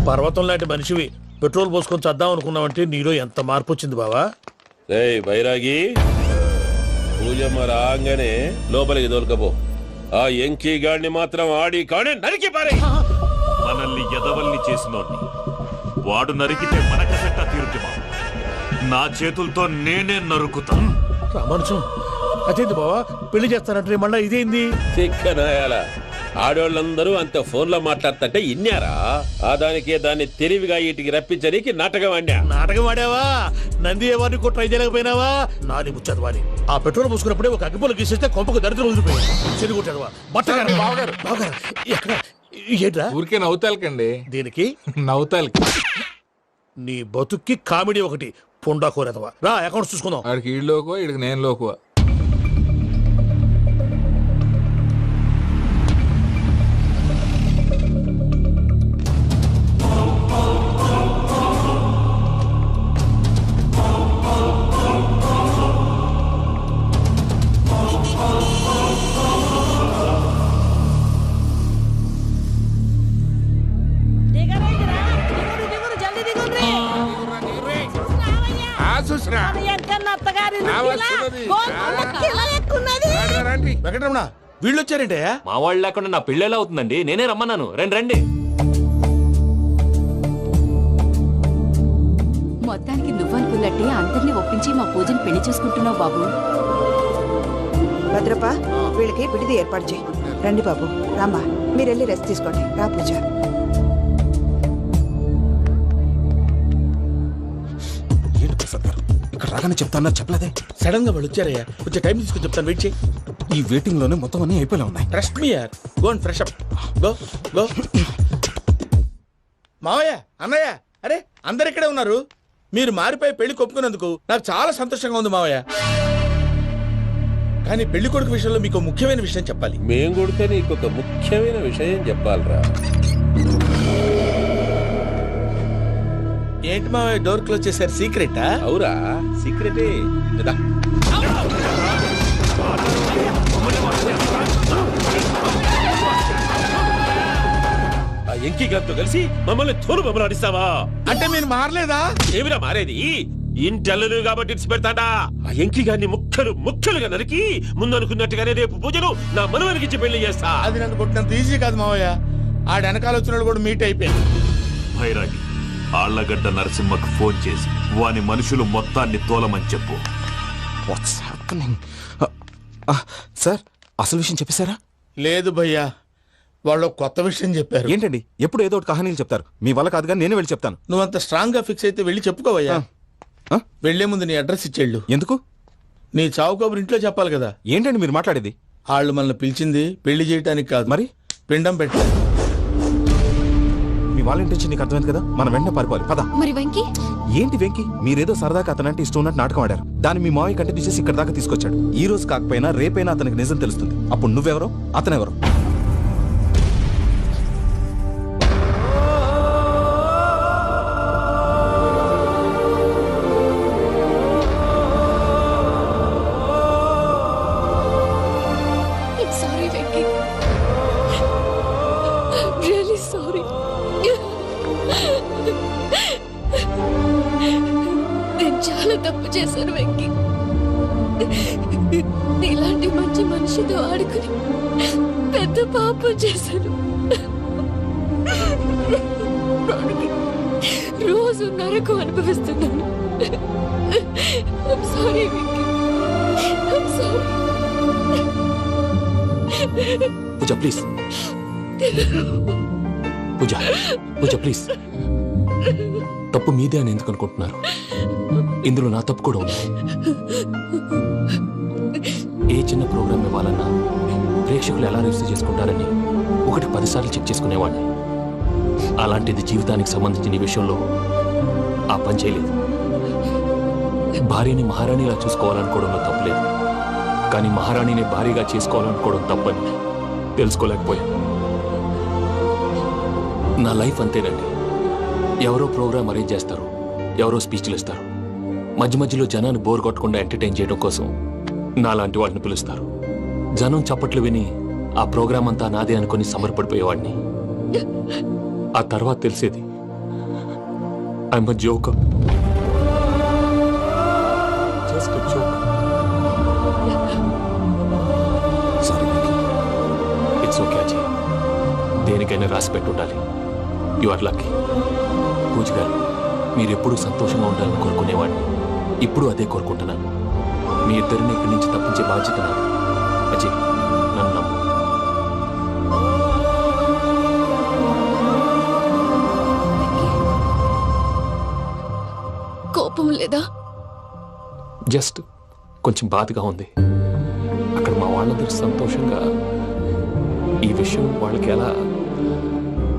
పర్వతం లాంటి మనిషివి పెట్రోల్ పోసుకొని చద్దాం అనుకున్నావంటే నీలో ఎంత మార్పు వచ్చింది బావా. బైరాగి పూజమ్మ రాగానే లోపలికి దొరకపో. ఆ ఎంకీ గాడిని మాత్రం ఆడి కాడే నరికి పారే. మనల్ని ఎదవల్ని చేసినోడ్ని వాడు నరికితే మనకసెట్ట తీరుతుమా? నా చేతులతో నేనే నరుకుతా. రామానుజం అదేంది బావా, పెళ్లి చేస్తానంటే మళ్ళా ఇదేంది? చిక్కనాయాల ఆడోళ్ళందరూ అంత ఫోన్లో మాట్లాడుతుంటే ఇన్నారా? ఆ దానికే దాన్ని తెలివిగా వీటికి రప్పించడానికి నాటకం ఆడా. నాటకం ఆడావా? నంది ఎవరిని కూడా ట్రై చేయలేకపోయినావా? నాది ముచ్చదు వారి. ఆ పెట్రోల్ పోసుకున్నప్పుడే ఒక అగ్గిపుల్ల గీసేస్తే కొంపకు దరిద్రం వదిలిపోయింది. చెరుగుంటాడువా బట్టగారు బావగారు బావగారు ఎక్కడ ఏంట్రా? ఊరికే నవ్వుతాలకండి. దీనికి నవ్వుతాలకి నీ బతుక్కి కామెడీ ఒకటి పుండా కోరేదవా. రా అకౌంట్స్ చూసుకుందాం. ఆడికి ఈడు లోకువా, ఈడికి నేను లోకువా. వెంకటరమణ వీళ్ళు వచ్చారంటే మా వాళ్ళు లేకుండా నా పెళ్ళేలా అవుతుందండి? నేనే రమ్మన్నాను. రండి రండి. మొత్తానికి నువ్వనుకున్నట్టే అందరినీ ఒప్పించి మా పూజను పెళ్లి చేసుకుంటున్నావు బాబు. భద్రప్ప వీళ్ళకి పిడిది ఏర్పాటు చేయి. రండి బాబు, రామ్మా మీరు వెళ్ళి రెస్ట్ తీసుకోండి. రా పూజ. ఏంటి ప్రసాద్ గారు ఇక్కడ రాగానే చెప్తాను చెప్పలేదే? సడన్ గా వాళ్ళు వచ్చారయ్యా, కొంచెం టైం తీసుకొని చెప్తాను, వెయిట్ చేయి. ఈ వెయిటింగ్ లోనే మొత్తం అన్ని అయిపోయినా ఉన్నాయి. ట్రస్ట్ మీ యార్, go and fresh up. Go go. మావయ్య అన్నయ్య, అరే అందరు ఇక్కడే ఉన్నారు. మీరు మారిపోయి పెళ్లి కొప్పుకున్నందుకు నాకు చాలా సంతోషంగా ఉంది మావయ్య. కానీ పెళ్లి కొడుకు విషయంలో మీకు ముఖ్యమైన విషయం చెప్పాలి. మేం కొడితే నీకు ఒక ముఖ్యమైన విషయం చెప్పాలరా. ఏంటి మావయ్య డోర్ క్లోజ్ చేశారు? సీక్రెటా? అవురా, సీక్రెటే. ఆ ఎంకీ గారితో కలిసి మమ్మల్ని తోలు బొమ్మలాడిస్తావా? అంటే మీరు మారలేదా? ఏమిరా మారేది? ఇంటల్లు కాబట్టి ఇడిచి పెడతాడా? ఆ ఎంకీ గారిని ముక్కలుగా నరికి ముందు అనుకున్నట్టుగానే రేపు పూజను నా మనవనికిచ్చి పెళ్లి చేస్తా. అది నన్ను కొట్టినంత ఈజీ కాదు మావయ్య. ఆ వెనకాల వచ్చిన కూడా మీట్ అయిపోయింది. భైరాగి ఆళ్లగడ్డ నరసింహకు ఫోన్ చేసి వాని మనుషులు మొత్తాన్ని తోలమని చెప్పు. What's happening? సార్ అసలు విషయం చెప్పేశారా? లేదు భయ్యా, వాళ్ళు కొత్త విషయం చెప్పారు. ఏంటండి ఎప్పుడు ఏదో ఒకటి కహానీలు చెప్తారు? మీ వల్ల కాదుగా, నేనే వెళ్ళి చెప్తాను. నువ్వంత స్ట్రాంగ్ గా ఫిక్స్ అయితే వెళ్ళి చెప్పుకోవయ్యా. వెళ్లే ముందు నీ అడ్రస్ ఇచ్చేళ్ళు. ఎందుకు? నీ చావు కబురు ఇంట్లో చెప్పాలి కదా. ఏంటండి మీరు మాట్లాడేది? వాళ్ళు మనల్ని పిలిచింది పెళ్లి చేయటానికి కాదు, మరి పిండం పెట్టాలి. మీ వాళ్ళ ఇంటి నీకు అర్థమైంది కదా, మనం వెంటనే పారిపోవాలి. పద. మరి వెంకీ? ఏంటి వెంకీ? మీరేదో సరదాగా అతనంటే ఇష్టం ఉన్నట్టు నాటకం ఆడారు. దాన్ని మీ మావయ్య కంటే తీసేసి ఇక్కడ దాకా తీసుకొచ్చాడు. ఈ రోజు కాకపోయినా రేపైనా అతనికి నిజం తెలుస్తుంది. అప్పుడు నువ్వెవరో అతనెవరో. Sorry Venky, really sorry. నేను చాలా తప్పు చేశాను వెంకీ. నీలాంటి మంచి మనిషితో ఆడుకుని పెద్ద పాపం చేశాను. రోజు నరకు అనుభవిస్తున్నాను. Sorry Venky, sorry. Pooja please, Pooja please. తప్పు మీదే అని ఎందుకు అనుకుంటున్నారు? ఇందులో నా తప్పు కూడా ఉంది. ఏ చిన్న ప్రోగ్రామ్ ఇవ్వాలన్నా ప్రేక్షకులు ఎలా రిసీవ్ చేసుకుంటారని 1-10 సార్లు చెక్ చేసుకునేవాడిని. అలాంటిది జీవితానికి సంబంధించిన ఈ విషయంలో ఆ పని చేయలేదు. భార్యని మహారాణిలా చూసుకోవాలనుకోవడంలో తప్పులేదు, కానీ మహారాణిని భార్యగా చేసుకోవాలనుకోవడం తప్పని తెలుసుకోలేకపోయా. నా లైఫ్ అంతేనండి. ఎవరో ప్రోగ్రామ్ అరేంజ్ చేస్తారు, ఎవరో స్పీచ్లు ఇస్తారు. మధ్య మధ్యలో జనాన్ని బోర్ కొట్టకుండా ఎంటర్టైన్ చేయడం కోసం నాలాంటి వాడిని పిలుస్తారు. జనం చప్పట్లు విని ఆ ప్రోగ్రామ్ అంతా నాదే అనుకుని సమర్పడిపోయేవాడిని. ఆ తర్వాత తెలిసేది I'm a joker. Just joke. Sorry it's okay Ajay. దేనికైనా రాసి పెట్టి ఉండాలి. You are lucky. పూజ గారు, మీరు ఎప్పుడూ సంతోషంగా ఉండాలని కోరుకునేవాడిని. ఇప్పుడు అదే కోరుకుంటున్నాను. మీ ఇద్దరిని ఇక్కడి నుంచి తప్పించే బాధ్యత నాది. అజయ్, నన్ను నమ్ము. కోపం లేదా? జస్ట్ కొంచెం బాధగా ఉంది. అక్కడ మా వాళ్ళందరూ సంతోషంగా ఈ విషయం వాళ్ళకి ఎలా.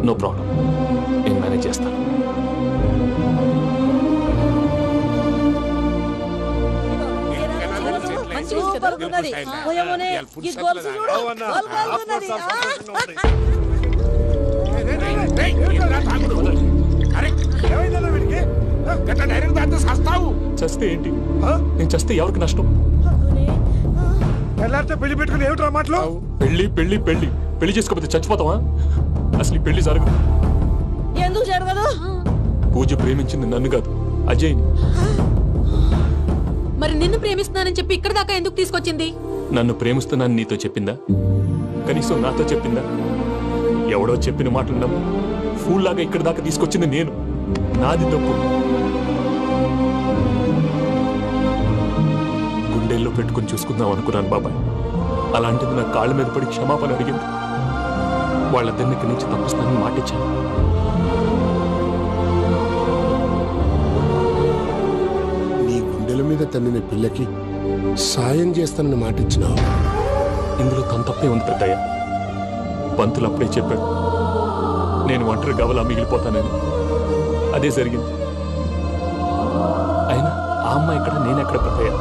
నో ప్రాబ్లం, నేను మేనేజ్ చేస్తాను. చస్తే ఏంటి? నేను చస్తే ఎవరికి నష్టం? పెళ్లి పెట్టుకుని ఏమిట్రా మాటలు? పెళ్లి పెళ్లి పెళ్లి పెళ్లి చేసుకోకపోతే చచ్చిపోతావా? అసలు ఈ పెళ్లి జరగదు. ఎందుకు జరగదు? పూజ ప్రేమించింది నన్ను కాదు, అజయ్ని. మరి నిన్ను ప్రేమిస్తున్నానని చెప్పి ఇక్కడ దాకా ఎందుకు తీసుకొచ్చింది? నన్ను ప్రేమిస్తున్నాను నీతో చెప్పిందా? కనీసం నాతో చెప్పిందా? ఎవడో చెప్పిన మాటలు నమ్ము ఫూల్ లాగా ఇక్కడ దాకా తీసుకొచ్చింది నేను. నాది తప్పు. గుండెల్లో పెట్టుకుని చూసుకుందాం అనుకున్నాను బాబాయ్. అలాంటిది నా కాళ్ళ మీద పడి క్షమాపణ అడిగింది. వాళ్ళిద్దరిని ఇక్కడి నుంచి తప్పిస్తానని మాటిచ్చాను. నీ గుండెల మీద తన్నిన పిల్లకి సాయం చేస్తానని మాటిచ్చినావు. ఇందులో తన తప్పే ఉంది పెద్దయ్య. పంతులు అప్పుడే చెప్పాడు నేను ఒంటరి గవలా మిగిలిపోతానని. అదే జరిగింది. అయినా ఆ అమ్మాయి ఎక్కడ, నేనెక్కడ పెద్దయ్య?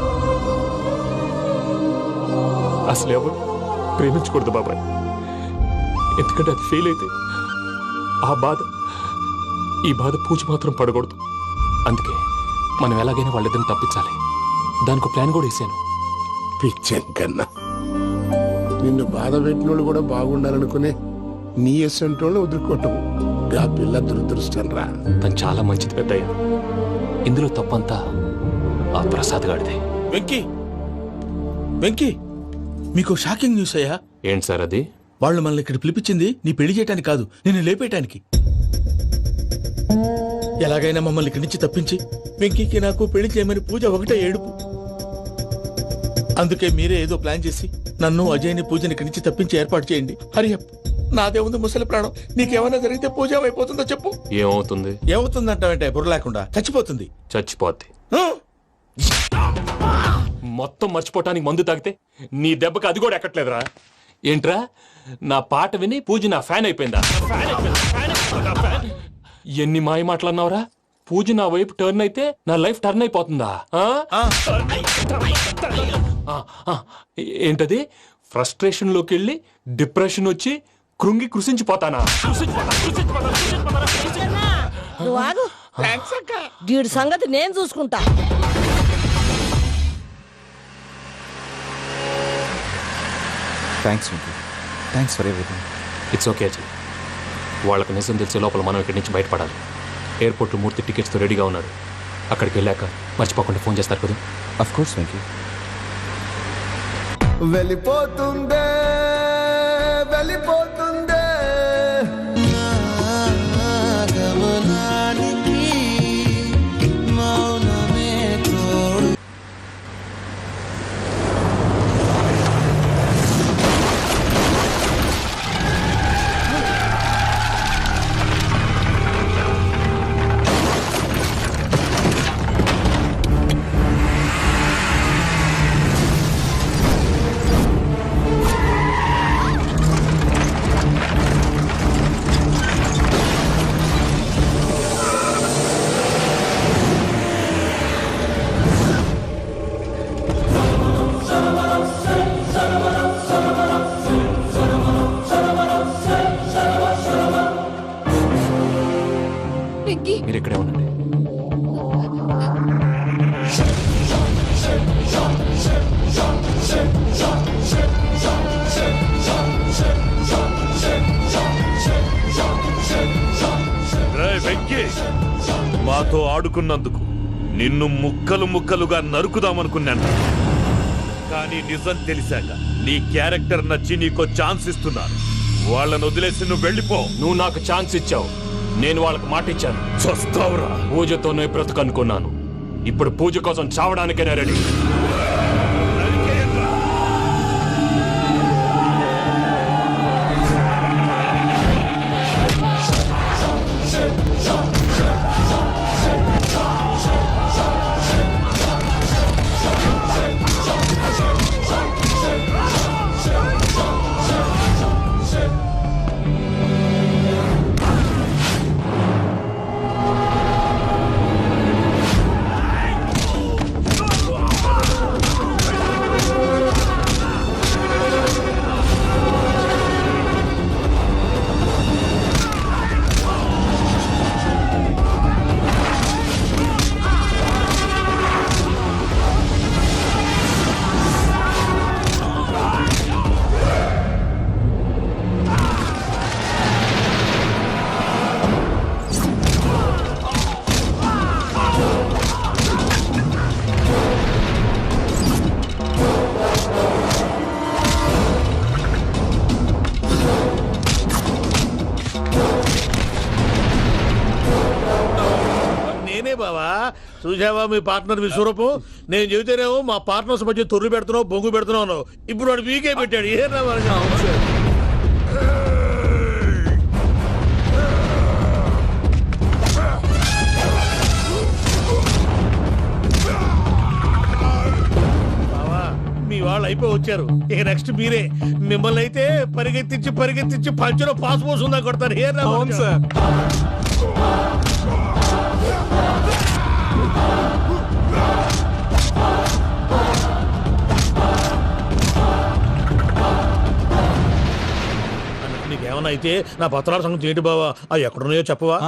అసలు ఎవరు ప్రేమించకూడదు బాబాయ్. ఎందుకంటే అది ఫెయిల్ అయితే ఆ బాధ, ఈ బాధ పూజ మాత్రం పడకూడదు. అందుకే మనం ఎలాగైనా వాళ్ళిద్దరిని తప్పించాలి. దానికి ప్లాన్ కూడా వేసాను. పిచ్చం కన్నా నిన్ను బాధ పెట్టినోళ్ళు కూడా బాగుండాలనుకునే నీ ఎస్సంటోళ్ళు వదులుకోవటం ఆ పిల్ల దురదృష్టం రా. తను చాలా మంచిది పెద్దయ్య. ఇందులో తప్పంతా ఆ ప్రసాద్ గాడిదే. వెంకీ, వెంకీ, మీకు షాకింగ్ న్యూస్ అయ్యా. ఏంటి సార్ అది? వాళ్ళు మనల్ని ఇక్కడ పిలిపించింది నీ పెళ్లి చేయడానికి కాదు, నిన్ను లేపేయటానికి. ఎలాగైనా మమ్మల్ని ఇక్కడి నుంచి తప్పించి వెంకీకి నాకు పెళ్లి చేయమని పూజ ఒకటే ఏడుపు. అందుకే మీరే ఏదో ప్లాన్ చేసి నన్ను అజయ్ని పూజని ఇక్కడి నుంచి తప్పించి ఏర్పాటు చేయండి. హరియప్, నాదే ఉంది ముసలి ప్రాణం. నీకేమైనా జరిగితే పూజ అయిపోతుందో చెప్పు. ఏమవుతుంది? ఏమవుతుందంటావంటే బుర్ర లేకుండా చచ్చిపోతుంది. చచ్చిపోద్ది. ఆ? మొత్తం మర్చిపోవటానికి మందు తాగితే నీ దెబ్బకి అది కూడా ఎక్కట్లేదురా. ఏంట్రా, నా పాట విని పూజ నా ఫ్యాన్ అయిపోయిందా? ఎన్ని మాయ మాటలన్నావురా? పూజ నా వైపు టర్న్ అయితే నా లైఫ్ టర్న్ అయిపోతుందా? ఏంటది? ఫ్రస్ట్రేషన్ లోకి వెళ్ళి డిప్రెషన్ వచ్చి కృంగి కృషించిపోతానా? నువ్వు ఆగు. వీడి సంగతి నేను చూసుకుంటా. Thanks Venky, thanks for everything. It's okay Ajay. వాళ్ళకి నిజం తెలిసే లోపల మనం ఇక్కడి నుంచి బయటపడాలి. ఎయిర్పోర్ట్లో మూర్తి టికెట్స్తో రెడీగా ఉన్నాడు. అక్కడికి వెళ్ళాక మర్చిపోకుండా ఫోన్ చేస్తారు కదా. Of course Venky. వెళ్ళిపోతుందే వెళ్ళిపోతుందే వెంకీ, మీరు ఇక్కడే ఉండండి. రేయ్ వెంకీ, మాతో ఆడుకున్నందుకు నిన్ను ముక్కలు ముక్కలుగా నరుకుదామనుకున్నాను. కానీ నిజం తెలిసాక నీ క్యారెక్టర్ నచ్చి నీకో ఛాన్స్ ఇస్తున్నాను. వాళ్ళను వదిలేసి నువ్వు వెళ్ళిపో. నువ్వు నాకు ఛాన్స్ ఇచ్చావు, నేను వాళ్ళకి మాట ఇచ్చాను. చస్తావురా. పూజతోనే బ్రతుకనుకున్నాను, ఇప్పుడు పూజ కోసం చావడానికైనా రెడీ. బావా చూసావా మీ పార్ట్నర్ విశ్వరూపం? నేను చెబితేనేమో మా పార్ట్నర్స్ మధ్య తొర్రు పెడుతున్నావు, బొంగు పెడుతున్నావు. ఇప్పుడు వాడు వీకే పెట్టాడు. ఏ బావా మీ వాళ్ళు అయిపోయి వచ్చారు, ఇక నెక్స్ట్ మీరే. మిమ్మల్ని అయితే పరిగెత్తించి పరిగెత్తించి పంచలో పాస్ పోసుందా కొడతారు. ఏ సార్ నీకేమన్నా అయితే నా పత్రాల సంగతి ఏంటి బావా? అవి ఎక్కడున్నాయో చెప్పవా?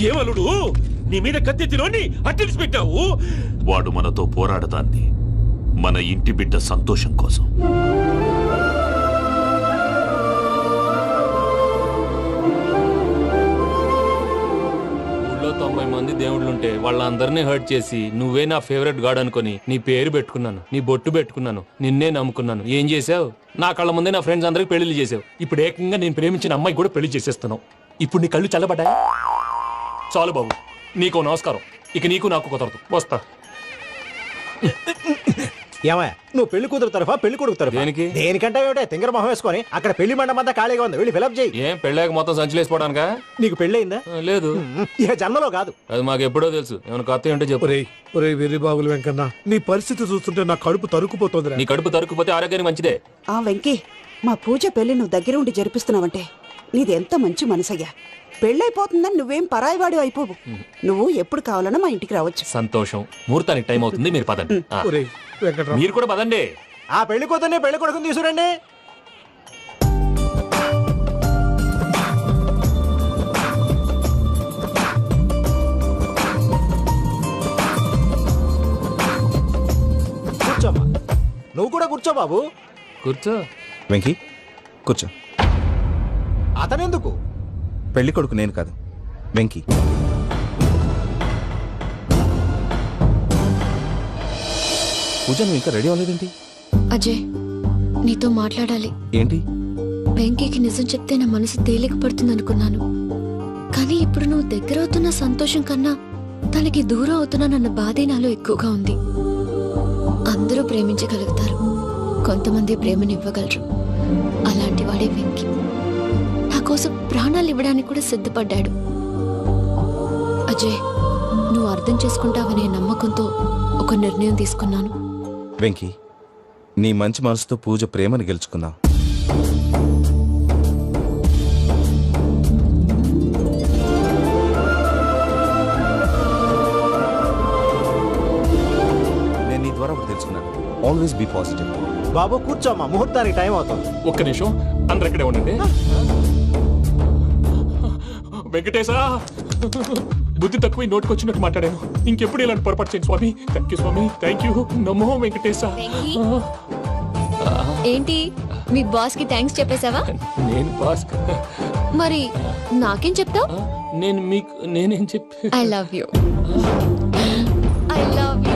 ఏమలుడు నీ మీద కత్తెత్తిలోని అట్టెలిసి పెట్టావు. వాడు మనతో పోరాడతాంది మన ఇంటి బిడ్డ సంతోషం కోసం. ఊళ్ళో 90 మంది దేవుళ్ళుంటే వాళ్ళందరినీ హర్ట్ చేసి నువ్వే నా ఫేవరెట్ గాడ్ అనుకుని నీ పేరు పెట్టుకున్నాను, నీ బొట్టు పెట్టుకున్నాను, నిన్నే నమ్ముకున్నాను. ఏం చేసావు? నా కళ్ళ ముందే నా ఫ్రెండ్స్ అందరికి పెళ్లి చేసావు. ఇప్పుడు ఏకంగా నేను ప్రేమించిన అమ్మాయి కూడా పెళ్లి చేసేస్తున్నావు. ఇప్పుడు నీ కళ్ళు చల్లబడ్డాయి. చాలు బాబు, నీకు నమస్కారం. ఇక నీకు నాకు కుదరదు, వస్తా. ఏమయ్య, నువ్వు పెళ్లి కూతురు తరఫా పెళ్లి కొడుకు తరఫా? దేనికి? దేనికంటే ఏమిటే తింగర మొహం వేసుకొని అక్కడ పెళ్లి మండపం అంతా ఖాళీగా ఉంది, వెళ్ళి ఫిలప్ చేయి. ఏం పెళ్ళాక మొత్తం సంచలేసిపోవడానికా? నీకు పెళ్ళయిందా? లేదు. ఇక జన్మలో కాదు. అది మాకు ఎప్పుడో తెలుసు. ఏమైనా కొత్త ఏంటో చెప్పు. ఒరే వెర్రి బాబులు వెంకన్న, నీ పరిస్థితి చూస్తుంటే నా కడుపు తరుక్కుపోతుంది. నీ కడుపు తరుక్కుపోతే ఆరోగ్యానికి మంచిదే. ఆ వెంకీ, మా పూజ పెళ్లి నువ్వు దగ్గర ఉండి జరిపిస్తున్నావంటే నీది ఎంత మంచి మనసయ్యా. పెళ్ళైపోతుందని నువ్వేం పరాయివాడు అయిపోవు. నువ్వు ఎప్పుడు కావాలన్నా మా ఇంటికి రావచ్చు. సంతోషం. ముహూర్తానికి టైం అవుతుంది, మీరు పదండి. మీరు కూడా పదండి. ఆ పెళ్లి కూతుర్ని పెళ్లి కొడుకుని తీసుకురండి. కూర్చోమ్మా. నువ్వు కూడా కూర్చో బాబు. కూర్చో. వెంకీ కూర్చో. అతనెందుకు? పెళ్లి కొడుకు నేను కాదు, వెంకీ. పూజ నువ్వు ఇంకా రెడీ అవ్వలేదేంటి? అజయ్, నీతో మాట్లాడాలి. ఏంటి? వెంకీకి నిజం చెప్తే నా మనసు తేలిక పడుతుంది అనుకున్నాను. కానీ ఇప్పుడు నువ్వు దగ్గర అవుతున్న సంతోషం కన్నా తనకి దూరం అవుతున్నానన్న బాధే నాలో ఎక్కువగా ఉంది. అందరూ ప్రేమించగలుగుతారు, కొంతమంది ప్రేమనివ్వగలరు. అలాంటి వాడే వెంకీ. నా కోసం ప్రాణాలు ఇవ్వడానికి కూడా సిద్ధపడ్డాడు. అజయ్, నువ్వు అర్థం చేసుకుంటావనే నమ్మకంతో ఒక నిర్ణయం తీసుకున్నాను. వెంకీ, నీ మంచి మనసుతో పూజ ప్రేమని గెలుచుకుందాం. నేను నీ ద్వారా ఒకటి తెలుసుకున్నాను. Always be positive. బాబు కూర్చోమ్మా, ముహూర్తానికి టైం అవుతుంది. ఒక్క నిమిషం, అందరు ఇక్కడే ఉండండి. వెంకటేశా, బుద్ధి తక్కువ నోటికి వచ్చినట్టు మాట్లాడాను. ఇంకెప్పుడు ఇలాంటి పొరపాటు చేయండి స్వామి. థ్యాంక్ యూ స్వామి, థ్యాంక్ యూ. నమో వెంకటేశ. ఏంటి మీ బాస్ కి థ్యాంక్స్ చెప్పేశావా? నేను బాస్ మరి నాకేం చెప్తావు? నేను మీకు నేనేం చెప్పి I love you. I love you.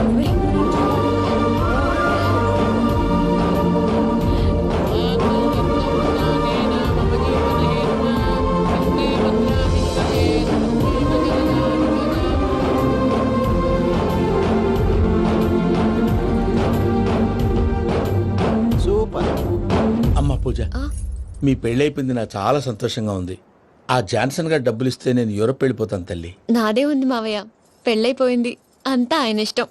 Super. అమ్మ పూజ, మీ పెళ్ళైపోయింది, నాకు చాలా సంతోషంగా ఉంది. ఆ జాన్సన్ గారు డబ్బులు ఇస్తే నేను యూరోప్ వెళ్ళిపోతాను తల్లి. నాదే ఉంది మావయ్య, పెళ్ళైపోయింది, అంతా ఆయన ఇష్టం.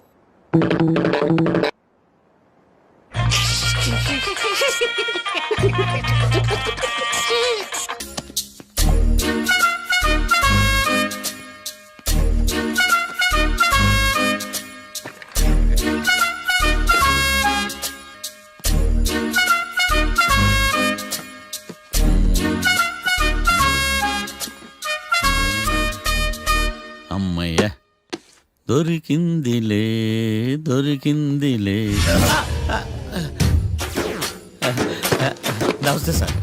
అమ్మయ్య, దొరికిందిలే దొరికిందిలే. నమస్తే సార్.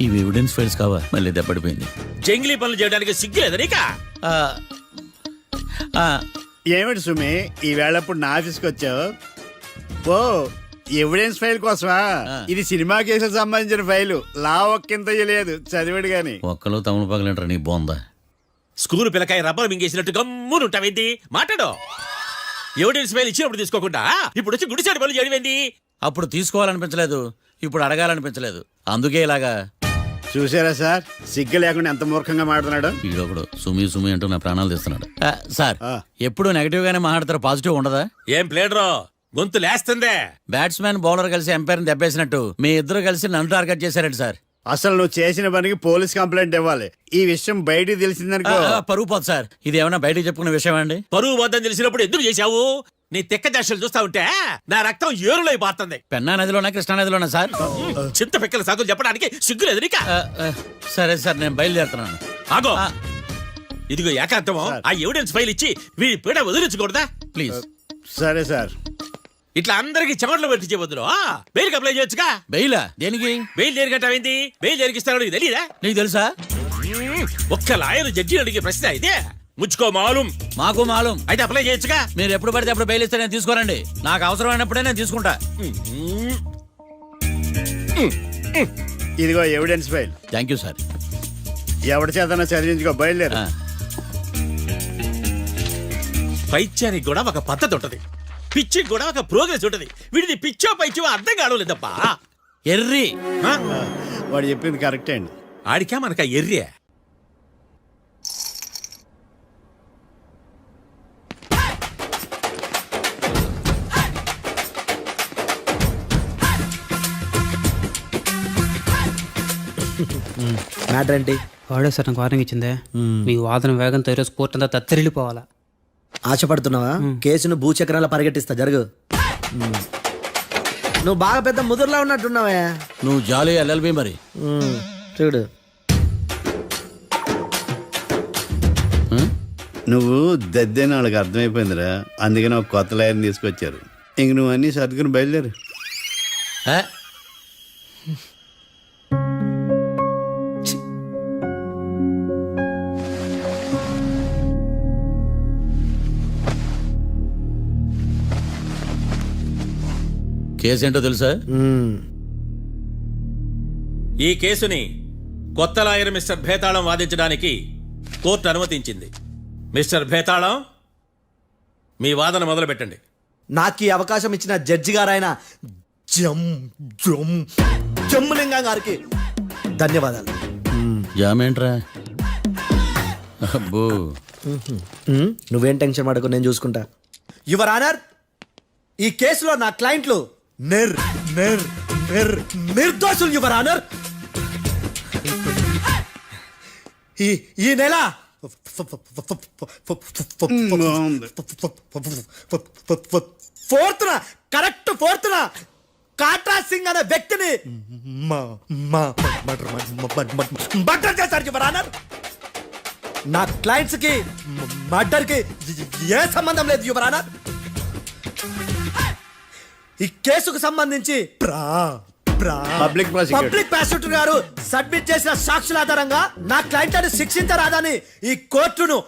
ఇవి ఎవిడెన్స్ ఫైల్స్ కావా? మళ్ళీ దెబ్బడిపోయింది. జంగిలీ పనులు చేయడానికి సిగ్గులేదు నీకా? ఏమిటి సుమి, ఈ వేళప్పుడు నా ఆఫీస్కి వచ్చావు? ఓ, ఎవిడెన్స్ ఫైల్ కోసమా? ఇది సినిమా కేసులకు సంబంధించిన ఫైలు. లా ఒక్కింత లేదు, చదివాడు గాని. ఒక్కలో తమను పగలంటారు నీ బోందా. School పిల్లకాయ rubber మింగేసినట్టు గమ్మునుంటావేంటి? మాట్లాడు. ఎవిడెన్స్ ఫైల్ ఇచ్చినప్పుడు తీసుకోకుండా ఇప్పుడు వచ్చి గుడిసాడు పనులు చేయడమేంటి? అప్పుడు తీసుకోవాలనిపించలేదు, ఇప్పుడు అడగాలనిపించలేదు, అందుకే ఇలాగా. చూసారా సార్, సిగ్గు లేకుండా ఎంత మూర్ఖంగా మాట్లాడుతున్నాడు. ఈడొకడు సుమి సుమి అంటూ నా ప్రాణాలు తీస్తున్నాడు. సార్, ఎప్పుడు నెగటివ్ గానే మాట్లాడతారు, పాజిటివ్ ఉండదా? ఏం ప్లేడరో గొంతు లేస్తుందే. బ్యాట్స్మెన్ బౌలర్ కలిసి ఎంపైర్ని దెబ్బేసినట్టు మీ ఇద్దరు కలిసి నన్ను టార్గెట్ చేశారండి సార్. అసలు నువ్వు చేసిన పనికి పోలీస్ కంప్లైంట్ ఇవ్వాలి. ఈ విషయం బయటికి తెలిసిందనుకో పరువు పోదు సార్. ఇది ఏమైనా బయటికి చెప్పుకున్న విషయం అండి? పరువు వద్దని తెలిసినప్పుడు ఎందుకు చేశావు? నీ తెక్క దశలు చూస్తా ఉంటే నా రక్తం ఏరులై పారుతుంది. పెన్నా నదిలోనా కృష్ణా నదిలోనా సార్? చింత పిక్కల సాగులు చెప్పడానికి సిగ్గులేదు నీకా? సరే సార్, నేను బయలుదేరుతున్నాను. ఆగో, ఇదిగో ఏకాంతమో, ఆ ఎవిడెన్స్ ఫైల్ ఇచ్చి వీడి పీడ వదిలించకూడదా? ప్లీజ్. సరే సార్. ఇట్లా అందరికి చెమటలు పెట్టి వద్దు. బెయిల్కి అప్లై చేయొచ్చుగా. బెయిలా? దేనికి? బెయిల్ దేనికంటావేంది? బెయిల్ దేనికిస్తారో నీకు తెలియదా? నీకు తెలుసా? ఒక్క లాయర్ జడ్జి అడిగే ప్రశ్న అయితే ముచ్చుకో మాలూం. మాకు మాలూం. అయితే అప్లై చేయొచ్చుగా. మీరు ఎప్పుడు పడితే అప్పుడు బెయిల్ ఇస్తే నేను తీసుకోరండి. నాకు అవసరమైనప్పుడే నేను తీసుకుంటా. ఇదిగో evidence file. Thank you sir. ఎవరి చేతనా చదివించుకో, బయలుదేరు. పైత్యానికి కూడా ఒక పద్ధతి ఉంటది, పిచ్చికి కూడా ఒక ప్రోగ్రెస్ ఉంటది. వీడిది పిచ్చో పైచో అర్థం కావలేదప్ప. ఎర్రి. వాడు చెప్పింది కరెక్టే అండి. ఆడికా మనక ఎర్రే. మ్యాటర్ ఏంటి? వాడే సార్ నాకు వార్నింగ్ ఇచ్చిందే. మీ వాదన వేగంతో ఈరోజు కోర్టు అంతా తత్తరిల్లిపోవాలా. ఆశపడుతున్నావా? కేసును భూచక్రాల పరిగెట్టిస్తా, జరుగు. నువ్వు బాగా పెద్ద ముదురులా ఉన్నట్టున్నావే. నువ్వు జాలి ఎల్ఎల్బి మరి. చూడు, నువ్వు దద్దేని వాళ్ళకి అర్థమైపోయిందిరా, అందుకని ఒక కొత్త లాయర్ని తీసుకొచ్చారు. ఇంక నువ్వు అన్నీ సర్దుకుని బయలుదేరు. కేసు ఏంటో తెలుసా? ఈ కేసుని కొత్త లాయర్ మిస్టర్ భేతాళం వాదించడానికి కోర్టు అనుమతించింది. మిస్టర్ భేతాళం, మీ వాదన మొదలు పెట్టండి. నాకు ఈ అవకాశం ఇచ్చిన జడ్జి గారైన జమ్ములింగం గారికి ధన్యవాదాలు. జామేంట్రా? అబ్బో నువ్వేం టెన్షన్ పడకు, నేను చూసుకుంటా. యువర్ ఆనర్, ఈ కేసులో నా క్లయింట్లు నిర్దోషులు యువర్ ఆనర్. ఈ నెల ఫోర్త్న కాట్రా సింగ్ అనే వ్యక్తిని మర్డర్ చేశారు యువర్ ఆనర్. నా క్లయింట్స్ కి మర్డర్ కి ఏ సంబంధం లేదు యువర్ ఆనర్. ఈ కేసుకు సంబంధించి పబ్లిక్ ప్రాసిక్యూటర్ గారు సబ్మిట్ చేసిన సాక్షుల ఆధారంగా నా క్లయింట్ అని శిక్షించరాదని ఈ కోర్టును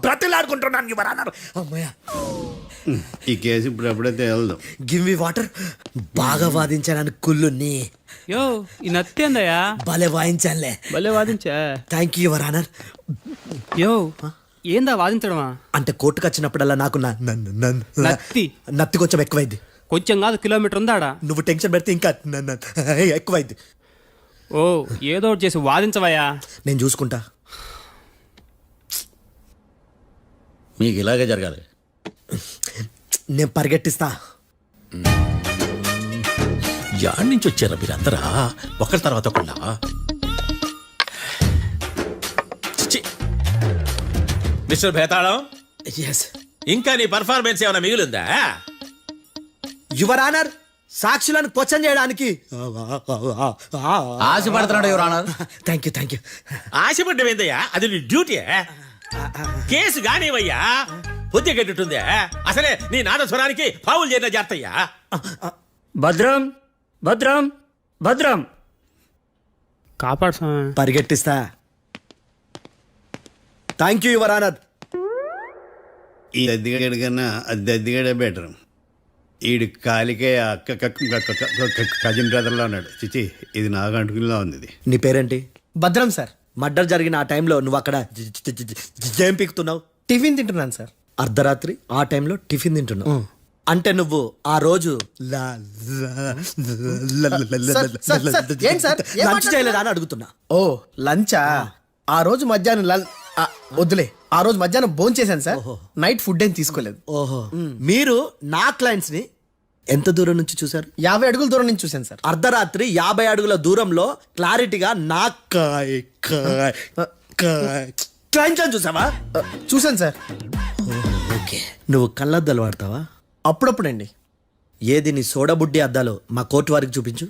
బ్రతిలాడుకుంటున్నాను యువర్ ఆనర్. అమ్మయ్య, ఈ కేసు ఇప్పుడు ఎప్పుడైతే వెళ్దాం. Give me water. బాగా వాదించాను కుళ్ళుని. యో ఈ నత్తేందయ్యా? భలే వాయించానులే. భలే వాదించా. Thank you your honour. యో ఏందా వాదించడమా? అంటే కోర్టుకు వచ్చినప్పుడల్లా నాకు నత్తి కొంచెం ఎక్కువైంది. కొంచెం కాదు, కిలోమీటర్ ఉందాడా. నువ్వు టెన్షన్ పెడితే ఇంకా ఎక్కువైంది. ఓ ఏదో ఒకటి చేసి వాదించవయ్యా. నేను చూసుకుంటా. మీకు ఇలాగే జరగాలి. నేను పరిగెట్టిస్తా. యాడ్ నుంచి వచ్చారా మీరందరా ఒకరి తర్వాత ఒకళ్ళ? మిస్టర్ భేతాళం, ఇంకా నీ పర్ఫార్మెన్స్ ఏమైనా మిగిలిందా? యువర్ ఆనర్, సాక్షులను క్వశ్చన్ చేయడానికి ఆశపడుతున్నాడు యువర్ ఆనర్. Thank you. ఆశపడ్డం ఏందయ్యా? అది నీ డ్యూటీ. కేసు గానివయ్యా, బుద్ధి గట్టుందే. అసలే నీ నాదస్వరానికి పావులు చేరిన జాగ్రత్తయ్యా. భద్రం భద్రం భద్రం కాపాడు. పరిగెట్టిస్తా. Thank you your honour. ఈ అద్దెగాడి కన్నా అద్దెగాడే బెటర్. ఈడు కాలికే కజిన్ బ్రదర్లో ఉన్నాడు. చిచి, ఇది నాకు అంటుకునిలా ఉంది. ఇది నీ పేరేంటి? భద్రం సార్. మర్డర్ జరిగిన ఆ టైంలో నువ్వు అక్కడ ఏం పీకుతున్నావు? టిఫిన్ తింటున్నాను సార్. అర్ధరాత్రి ఆ టైంలో టిఫిన్ తింటున్నావు అంటే నువ్వు ఆ రోజు ఏం సార్ లంచ్ చేయలేదా అని అడుగుతున్నా. ఓ లంచా? ఆ రోజు మధ్యాహ్నం వద్దులే, ఆ రోజు మధ్యాహ్నం భోంచేశాను సార్. నైట్ ఫుడ్ ఏం తీసుకోలేదు. ఓహో, మీరు నా క్లయింట్స్ ని ఎంత దూరం నుంచి చూసారు? 50 అడుగుల దూరం నుంచి చూశాను సార్. అర్ధరాత్రి 50 అడుగుల దూరంలో క్లారిటీగా నా క్లయింట్స్ అని చూసావా? చూశాను సార్. ఓకే, నువ్వు కళ్ళద్దాలు వాడతావా? అప్పుడప్పుడండి. ఏది నీ సోడబుడ్డి అద్దాలు మా కోర్టు వారికి చూపించు.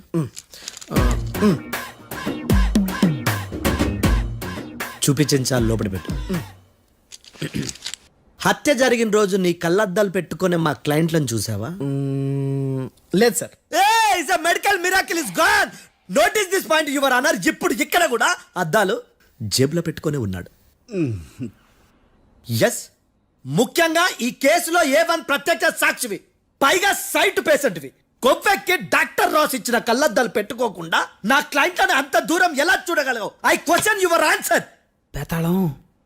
చూపించాలి, లోపల పెట్టు. హత్య జరిగిన రోజు నీ కళ్ళద్దాలు పెట్టుకునే మా క్లయింట్లను చూసావా? లేదు sir. Medical miracle is gone. Notice this point your honour. ఇప్పుడు ఇక్కడ కూడా అద్దాలు జేబులో పెట్టుకొని ఉన్నాడు. ఎస్, ముఖ్యంగా ఈ కేసులో A1 ప్రత్యక్ష సాక్షివి, పైగా సైట్ పేషెంట్వి. కొవ్వెక్కి డాక్టర్ రాస్ ఇచ్చిన కళ్ళద్దాలు పెట్టుకోకుండా నా క్లయింట్లను అంత దూరం ఎలా చూడగలవు? I question your answer.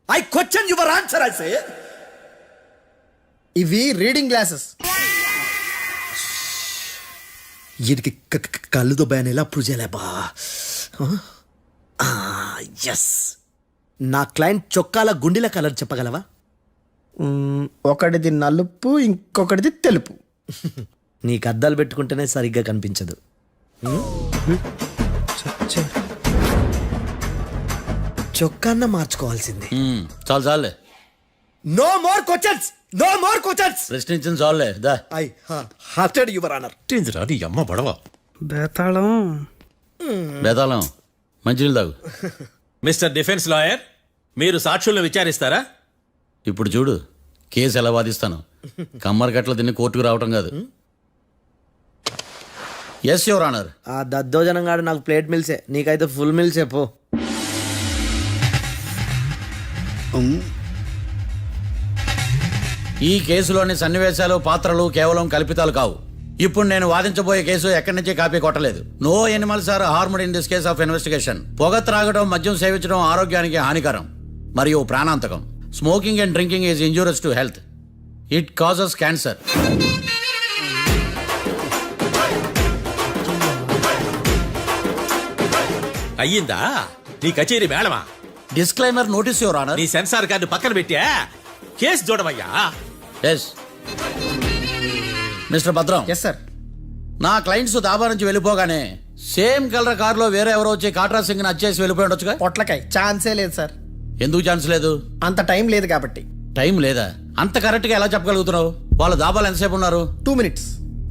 I question your answer. I say ఇవి రీడింగ్ గ్లాసెస్. వీటికి కళ్ళుతో భయాన్ని ఎలా ప్రూవ్ చేయలేబా? ఎస్, నా క్లయింట్ చొక్కాల గుండెల కలర్ చెప్పగలవా? ఒకటిది నలుపు, ఇంకొకటిది తెలుపు. నీకు అద్దాలు పెట్టుకుంటేనే సరిగ్గా కనిపించదు. చొక్కాన్న మార్చుకోవాల్సింది. చాలు చాలే. No more questions, no more questions. ప్రశ్నించిన చాలులే. దా ఐ హార్టెడ్ యువర్ ఆనర్. నీ అమ్మ పడవ. బేతాళం బేతాళం మంచినీళ్ళు తాగు. మిస్టర్ డిఫెన్స్ లాయర్, మీరు సాక్షులను విచారిస్తారా? ఇప్పుడు చూడు కేసు ఎలా వాదిస్తాను. కమ్మరి గట్ల తిని కోర్టుకు రావటం కాదు. Yes your honour. ఆ దద్దోజనం గాడు నాకు ప్లేట్ మిల్సే, నీకైతే ఫుల్ మిల్సే పో. ఈ కేసులోని సన్నివేశాలు, పాత్రలు కేవలం కల్పితాలు కావు. ఇప్పుడు నేను వాదించబోయే కేసు ఎక్కడి నుంచి కాపీ కొట్టలేదు. No animals are harmed in this case of investigation. పొగ త్రాగడం, మద్యం సేవించడం ఆరోగ్యానికి హానికరం మరియు ప్రాణాంతకం. Smoking and drinking is injurious to health. It causes cancer. అయ్యిందా? నీ కచేరీ మేడమా? Disclaimer notice your honour. నీ సెన్సార్ కార్డు పక్కన పెట్టా కేసు చూడవయ్యా. Yes mister Bhadram. Yes sir. నా క్లయింట్స్ దాబా నుంచి వెళ్ళిపోగానే సేమ్ కలర్ కారులో వేరే ఎవరో వచ్చి కాట్రా సింగ్ వచ్చేసి వెళ్ళిపోయి ఉండొచ్చుగా. పొట్లకాయ ఛాన్సే లేదు సార్. ఎందుకు ఛాన్స్ లేదు? అంత టైం లేదు కాబట్టి. టైం లేదా? అంత కరెక్ట్ గా ఎలా చెప్పగలుగుతున్నావు? వాళ్ళ దాబాలు ఎంతసేపు ఉన్నారు? 2 minutes.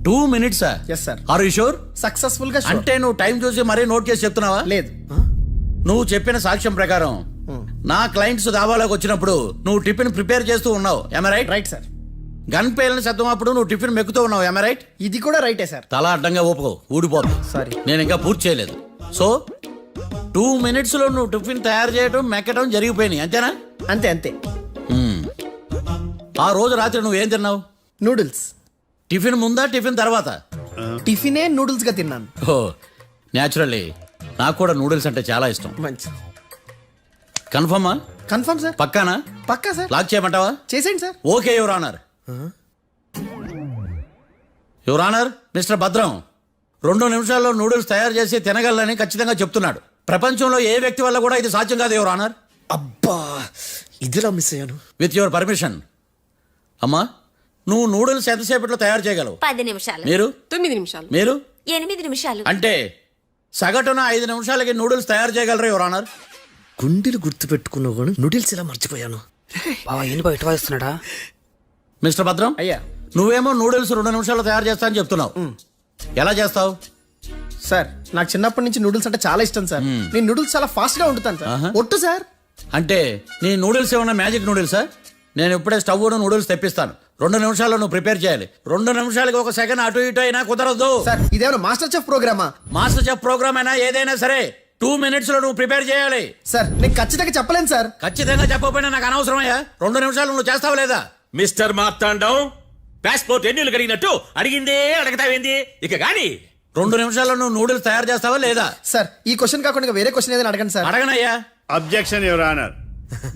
2 minutes? Yes sir. Are you sure? Successful గా sure. అంటే నువ్వు టైం చూసి మరీ నోట్ చేసి చెప్తున్నావా? లేదు. నువ్వు చెప్పిన సాక్ష్యం ప్రకారం నా క్లయింట్స్ దాబాలోకి వచ్చినప్పుడు నువ్వు టిఫిన్ ప్రిపేర్ చేస్తూ ఉన్నావు. ఎమ్ రైట్? Right sir. గన్ పేలిన శబ్దం అప్పుడు నువ్వు టిఫిన్ మెక్కుతూ ఉన్నావు. ఎమ్ రైట్? ఇది కూడా రైటే సార్. తల అడ్డంగా ఊపుకో, ఊడిపోదు. సారీ, నేను ఇంకా పూర్తి చేయలేదు. సో 2 minutes లో నువ్వు టిఫిన్ తయారు చేయడం మెక్కడం జరిగిపోయినాయి, అంతేనా? అంతే అంతే. ఆ రోజు రాత్రి నువ్వేం తిన్నావు? నూడిల్స్. టిఫిన్ ముందా టిఫిన్ తర్వాత? టిఫినే నూడిల్స్ గా తిన్నాను. ఓ న్యాచురల్లీ నాకు కూడా నూడిల్స్ అంటే చాలా ఇష్టం. మంచి. కన్ఫర్మా? Confirm sir. పక్కానా? పక్కా సార్. లాక్ చేయమంటావా? చేసేయండి sir. Okay your honour. Your honour, mister Bhadram 2 నిమిషాల్లో నూడిల్స్ తయారు చేసి తినగలని ఖచ్చితంగా చెప్తున్నాడు. ప్రపంచంలో ఏ వ్యక్తి వల్ల కూడా ఇది సాధ్యం కాదు యువర్ ఆనర్. అబ్బా, ఇదిలా మిస్ అయ్యాను. With your permission. అమ్మా, నువ్వు నూడిల్స్ ఎంతసేపట్లో తయారు చేయగలవు? 10 నిమిషాలు. మీరు? 9 నిమిషాలు. మీరు? 8 నిమిషాలు. అంటే సగటున 5 నిమిషాలకి నూడిల్స్ తయారు చేయగలరు యువర్ ఆనర్. గుండెలు గుర్తు పెట్టుకున్నావు కానీ నూడిల్స్ ఇలా మర్చిపోయాను. బావా ఏంటి బావ ఇటు వాయిస్తున్నాడా? మిస్టర్ భద్రం, అయ్యా, నువ్వేమో నూడిల్స్ 2 నిమిషాల్లో తయారు చేస్తా అని చెప్తున్నావు. ఎలా చేస్తావు? సార్ నాకు చిన్నప్పటి నుంచి నూడిల్స్ అంటే చాలా ఇష్టం సార్. నేను నూడిల్స్ చాలా ఫాస్ట్ గా వండుతాను సార్. ఒట్టు సార్. అంటే నీ నూడిల్స్ ఏమన్నా మ్యాజిక్ నూడిల్సా? నేను ఇప్పుడే స్టవ్ నూడిల్స్ తెప్పిస్తాను. 2 నిమిషాల్లో నువ్వు ప్రిపేర్ చేయాలి. 2 నిమిషాలకి 1 సెకండ్ అటు ఇటు అయినా కుదరదు. సార్ ఇదేమైనా మాస్టర్ చెఫ్ ప్రోగ్రామా? మాస్టర్ చెఫ్ ప్రోగ్రామ్ అయినా ఏదైనా సరే 2 minutes లో నువ్వు ప్రిపేర్ చేయాలి. సార్ నేను ఖచ్చితంగా చెప్పలేను సార్. ఖచ్చితంగా చెప్పకపోయినా నాకు అనవసరమయ్యా. 2 నిమిషాలు నువ్వు చేస్తావు లేదా? మిస్టర్ మార్తాండం, పాస్పోర్ట్ ఎన్నిళ్ళు కడిగినట్టు అడిగిందే అడగతావేంది? ఇక గాని 2 నిమిషాల్లో నువ్వు నూడిల్స్ తయారు చేస్తావా లేదా? సార్ ఈ క్వశ్చన్ కాకుండా వేరే క్వశ్చన్ ఏదైనా అడగండి సార్. అడగనయ్యా. Objection your honour.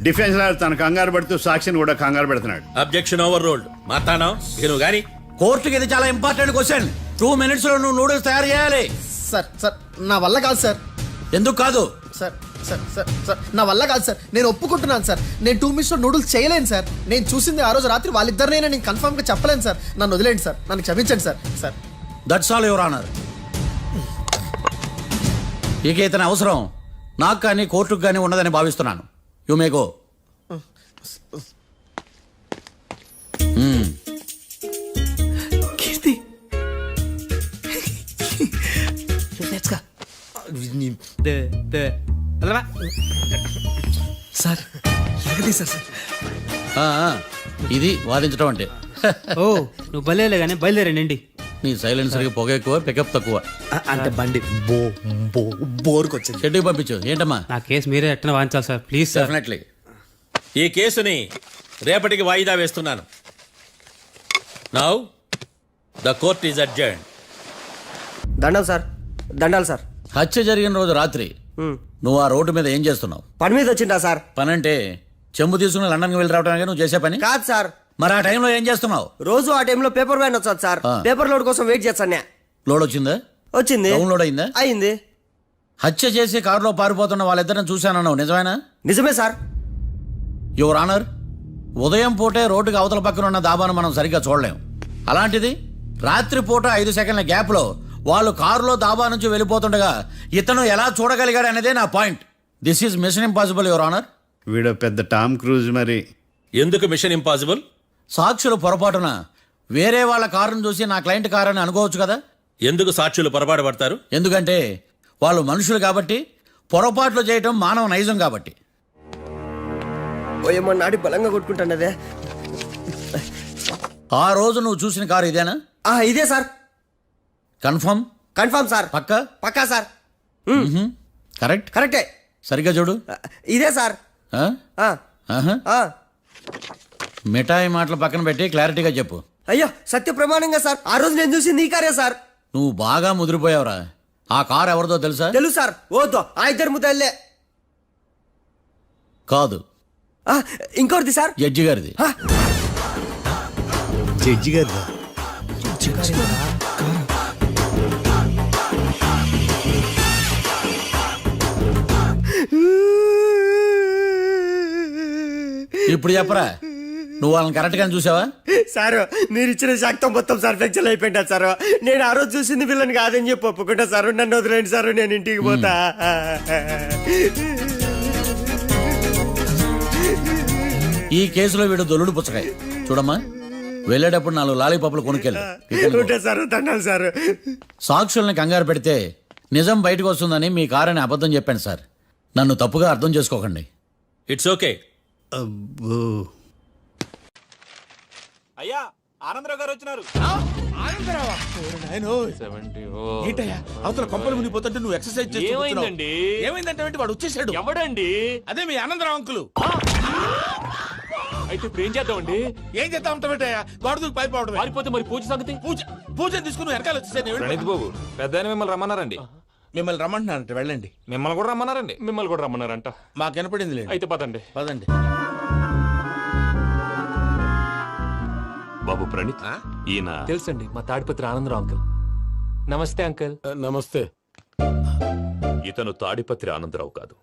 Defence lawyer తన కంగారు పడుతూ సాక్షిని కూడా కంగారు పెడుతున్నాడు. Objection over ruled. మార్తాండం, ఇక నువ్వు గాని. కోర్టుకి ఇది చాలా ఇంపార్టెంట్ క్వశ్చన్. 2 minutes లో నువ్వు నూడిల్స్ తయారు చేయాలి. సార్ సార్ నా వల్ల కాదు సార్. ఎందుకు కాదు? సార్ సార్ సార్ సార్ నా వల్ల కాదు సార్. నేను ఒప్పుకుంటున్నాను సార్. నేను 2 minutes లో నూడిల్స్ చేయలేను సార్. నేను చూసింది ఆ రోజు రాత్రి వాళ్ళిద్దరినైనా నేను కన్ఫర్మ్ గా చెప్పలేను సార్. నన్ను వదిలేండి సార్. నన్ను క్షమించండి sir. Sir that's all your honour. ఇక ఇతని అవసరం నాకు కానీ కోర్టుకు కానీ ఉన్నదని భావిస్తున్నాను. You may go. Keerthi sir sir. ఇది వాదించడం అంటే. ఓ నువ్వు బయలుదేరలే కానీ బయలుదేరండి. నీ సైలెన్సర్కి పొగ ఎక్కువ, పికప్ తక్కువ. అంటే బండి బోర్కి వచ్చింది. షెడ్యూల్ పంపించు. ఏంటమ్మా? నా కేసు మీరే ఎట్టన వాయించాలి సార్, ప్లీజ్ సార్. డెఫినెట్లీ. ఈ కేసుని రేపటికి వాయిదా వేస్తున్నాను. Now the court is adjourned. దండాలు సార్. దండాలు సార్. హత్య జరిగిన రోజు రాత్రి నువ్వు ఆ రోడ్డు మీద ఏం చేస్తున్నావు? పని మీద వచ్చిందా సార్? పని అంటే చెంబు తీసుకుని లండన్కి వెళ్ళి రావడానికి నువ్వు చేసే పని కాదు సార్. మరి ఆ టైంలో ఏం చేస్తున్నావు? రోజు ఆ టైంలో పేపర్ వ్యాన్ వచ్చాది సార్. పేపర్ లోడ్ కోసం వెయిట్ చేస్తాను. లోడ్ వచ్చిందా? వచ్చింది. డౌన్లోడ్ అయిందా? అయింది. హత్య చేసి కారులో పారిపోతున్న వాళ్ళిద్దరిని చూశానన్నావు, నిజమేనా? నిజమే సార్. యువర్ ఆనర్, ఉదయం పూటే రోడ్డుకి అవతల పక్కన ఉన్న దాబాను మనం సరిగ్గా చూడలేం. అలాంటిది రాత్రి పూట 5 సెకండ్ల గ్యాప్లో వాళ్ళు కారులో దాబా నుంచి వెళ్ళిపోతుండగా ఇతను ఎలా చూడగలిగాడు అనేదే నా point. This is mission impossible your honour. వీడు పెద్ద టామ్ క్రూజ్. మరి ఎందుకు మిషన్ ఇంపాసిబుల్? సాక్షులు పొరపాటున వేరే వాళ్ళ కారును చూసి నా క్లయింట్ కారు అని అనుకోవచ్చు కదా. ఎందుకు సాక్షులు పొరపాటు పడతారు? ఎందుకంటే వాళ్ళు మనుషులు కాబట్టి, పొరపాట్లు చేయటం మానవ నైజం కాబట్టి. ఓయమ్మ నాడి బలంగా కొట్టుకుంటానదే. ఆ రోజు నువ్వు చూసిన కారు ఇదేనా? ఇదే సార్. కన్ఫర్మ్? Confirm sir. పక్కా? పక్కా సార్. కరెక్ట్? కరెక్టే. సరిగ్గా చూడు. ఇదే సార్. మిఠాయి మాటలు పక్కన పెట్టి క్లారిటీగా చెప్పు. అయ్యో సత్య ప్రమాణంగా సార్, ఆ రోజు నేను చూసింది ఈ కారే సార్. నువ్వు బాగా ముదిరిపోయావురా. ఆ కారు ఎవరిదో తెలుసా? తెలుసు సార్. ఓతో ఆ ఇద్దరు ముద్దల్లే. కాదు, ఇంకోటిది సార్. జడ్జి గారిది. జడ్జి గారు ఇప్పుడు చెప్పరా, నువ్వు వాళ్ళని కరెక్ట్ గా చూసావా? సారు మీరు ఇచ్చిన శాక్తం మొత్తం సర్ఫెక్చర్ అయిపోయింటా సారు. నేను ఆ రోజు చూసింది వీళ్ళని కాదని చెప్పి ఒప్పుకుంటా సారు. నన్ను వదిలేండి సారు, నేను ఇంటికి పోతా. ఈ కేసులో వీడు దొల్లుడు పుచ్చకాయ. చూడమ్మా, వెళ్ళేటప్పుడు 4 లాలీపాపులు కొనుక్కెళ్ళు. Sir దండాలి sir. సాక్షుల్ని కంగారు పెడితే నిజం బయటకు వస్తుందని మీ కారని అబద్ధం చెప్పాను సార్. నన్ను తప్పుగా అర్థం చేసుకోకండి. It's okay. అయ్యా, ఆనందరావు గారు వచ్చినారు. ఏంటయ్యా అవతల కొంపలు మునిగిపోతుంటే నువ్వు ఎక్సర్సైజ్ చేస్తూ ఏమైందండి? ఏమైందంటే వాడు వచ్చేసాడు. ఎవడండి? అదే మీ ఆనందరావు అంకులు. అయితే ఇప్పుడు ఏం చేద్దామండి? ఏం చేస్తా ఉంటావేటయ్యా, వాడు పైపోవడం. పారిపోతే మరి పూజ సంగతి? పూజ తీసుకుని వెనకాల వచ్చేసాను. ప్రణీత్ బాబు, పెద్ద మిమ్మల్ని రమ్మన్నారండి. మిమ్మల్ని రమ్మంటున్నారంట, వెళ్ళండి. మిమ్మల్ని కూడా రమ్మన్నారండి. మిమ్మల్ని కూడా రమ్మన్నారంట. మాకు వినపడింది లేదు. అయితే పదండి. పదండి. బాబు ప్రణీత్, ఈయన తెలుసండి, మా తాడిపత్రి ఆనందరావు అంకుల్. నమస్తే అంకుల్. నమస్తే. ఇతను తాడిపత్రి ఆనందరావు కాదు,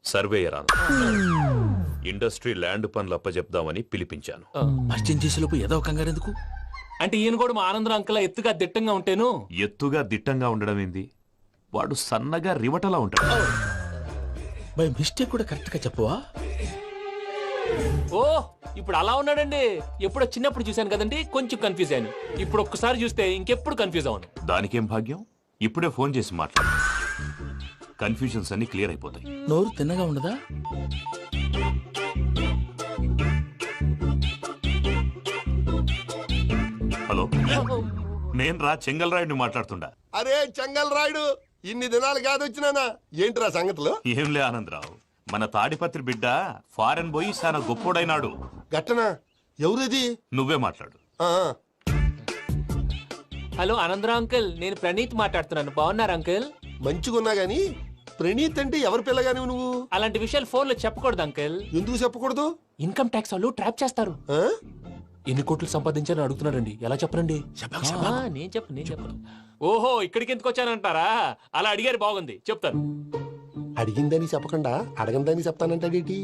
సర్వేయర్ ఆనందరావు. ఇండస్ట్రీ ల్యాండ్ పనులు అప్పచెప్దామని పిలిపించాను. పరిచయం చేసేలోపు ఏదో కంగారు ఎందుకు? అంటే ఈయన కూడా మా ఆనందరావు అంకుల్ ఎత్తుగా దిట్టంగా ఉంటాను. ఎత్తుగా దిట్టంగా ఉండడం ఏంది, వాడు సన్నగా రివటలా ఉంటాడు. బై మిస్టేక్ కూడా కరెక్ట్ గా చెప్పవా? ఓ ఇప్పుడు అలా ఉన్నాడండి. ఎప్పుడో చిన్నప్పుడు చూశాను కదండి, కొంచెం కన్ఫ్యూజ్ అయ్యాను. ఇప్పుడు ఒక్కసారి చూస్తే ఇంకెప్పుడు కన్ఫ్యూజ్ అవును. దానికేం భాగ్యం, ఇప్పుడే ఫోన్ చేసి మాట్లాడు. కన్ఫ్యూజన్స్ అన్ని క్లియర్ అయిపోతాయి. నోరు తిన్నగా ఉండదా? హలో, నేను రా చెంగల్రాయుడిని మాట్లాడుతుండా. అరే చెంగల్ రాయుడు, ఇన్ని దినాలు కాదు వచ్చినానా? ఏంట్రా సంగతులు? ఏంలే ఆనందరావు, మన తాడిపత్రి బిడ్డ ఫారెన్ పోయి చాలా గొప్పోడైనాడు. గట్టనా? ఎవరిది? నువ్వే మాట్లాడు. హలో ఆనందరావు అంకుల్, నేను ప్రణీత్ మాట్లాడుతున్నాను. బాగున్నారు అంకుల్? మంచిగున్నా గాని ప్రణీత్ అంటే ఎవరి పిల్లగాని నువ్వు? అలాంటి విషయాలు ఫోన్ లో చెప్పకూడదు అంకుల్. ఎందుకు చెప్పకూడదు? ఇన్కమ్ ట్యాక్స్ వాళ్ళు ట్రాప్ చేస్తారు. ఎన్ని కోట్లు సంపాదించాలని అడుగుతున్నారండి, ఎలా చెప్పరండి? నేను చెప్పను. ఓహో, ఇక్కడికి ఎందుకు వచ్చానంటారా? అలా అడిగారు, బాగుంది, చెప్తాను. అడిగిందని చెప్పకుండా అడగందని చెప్తానంటాడేటి?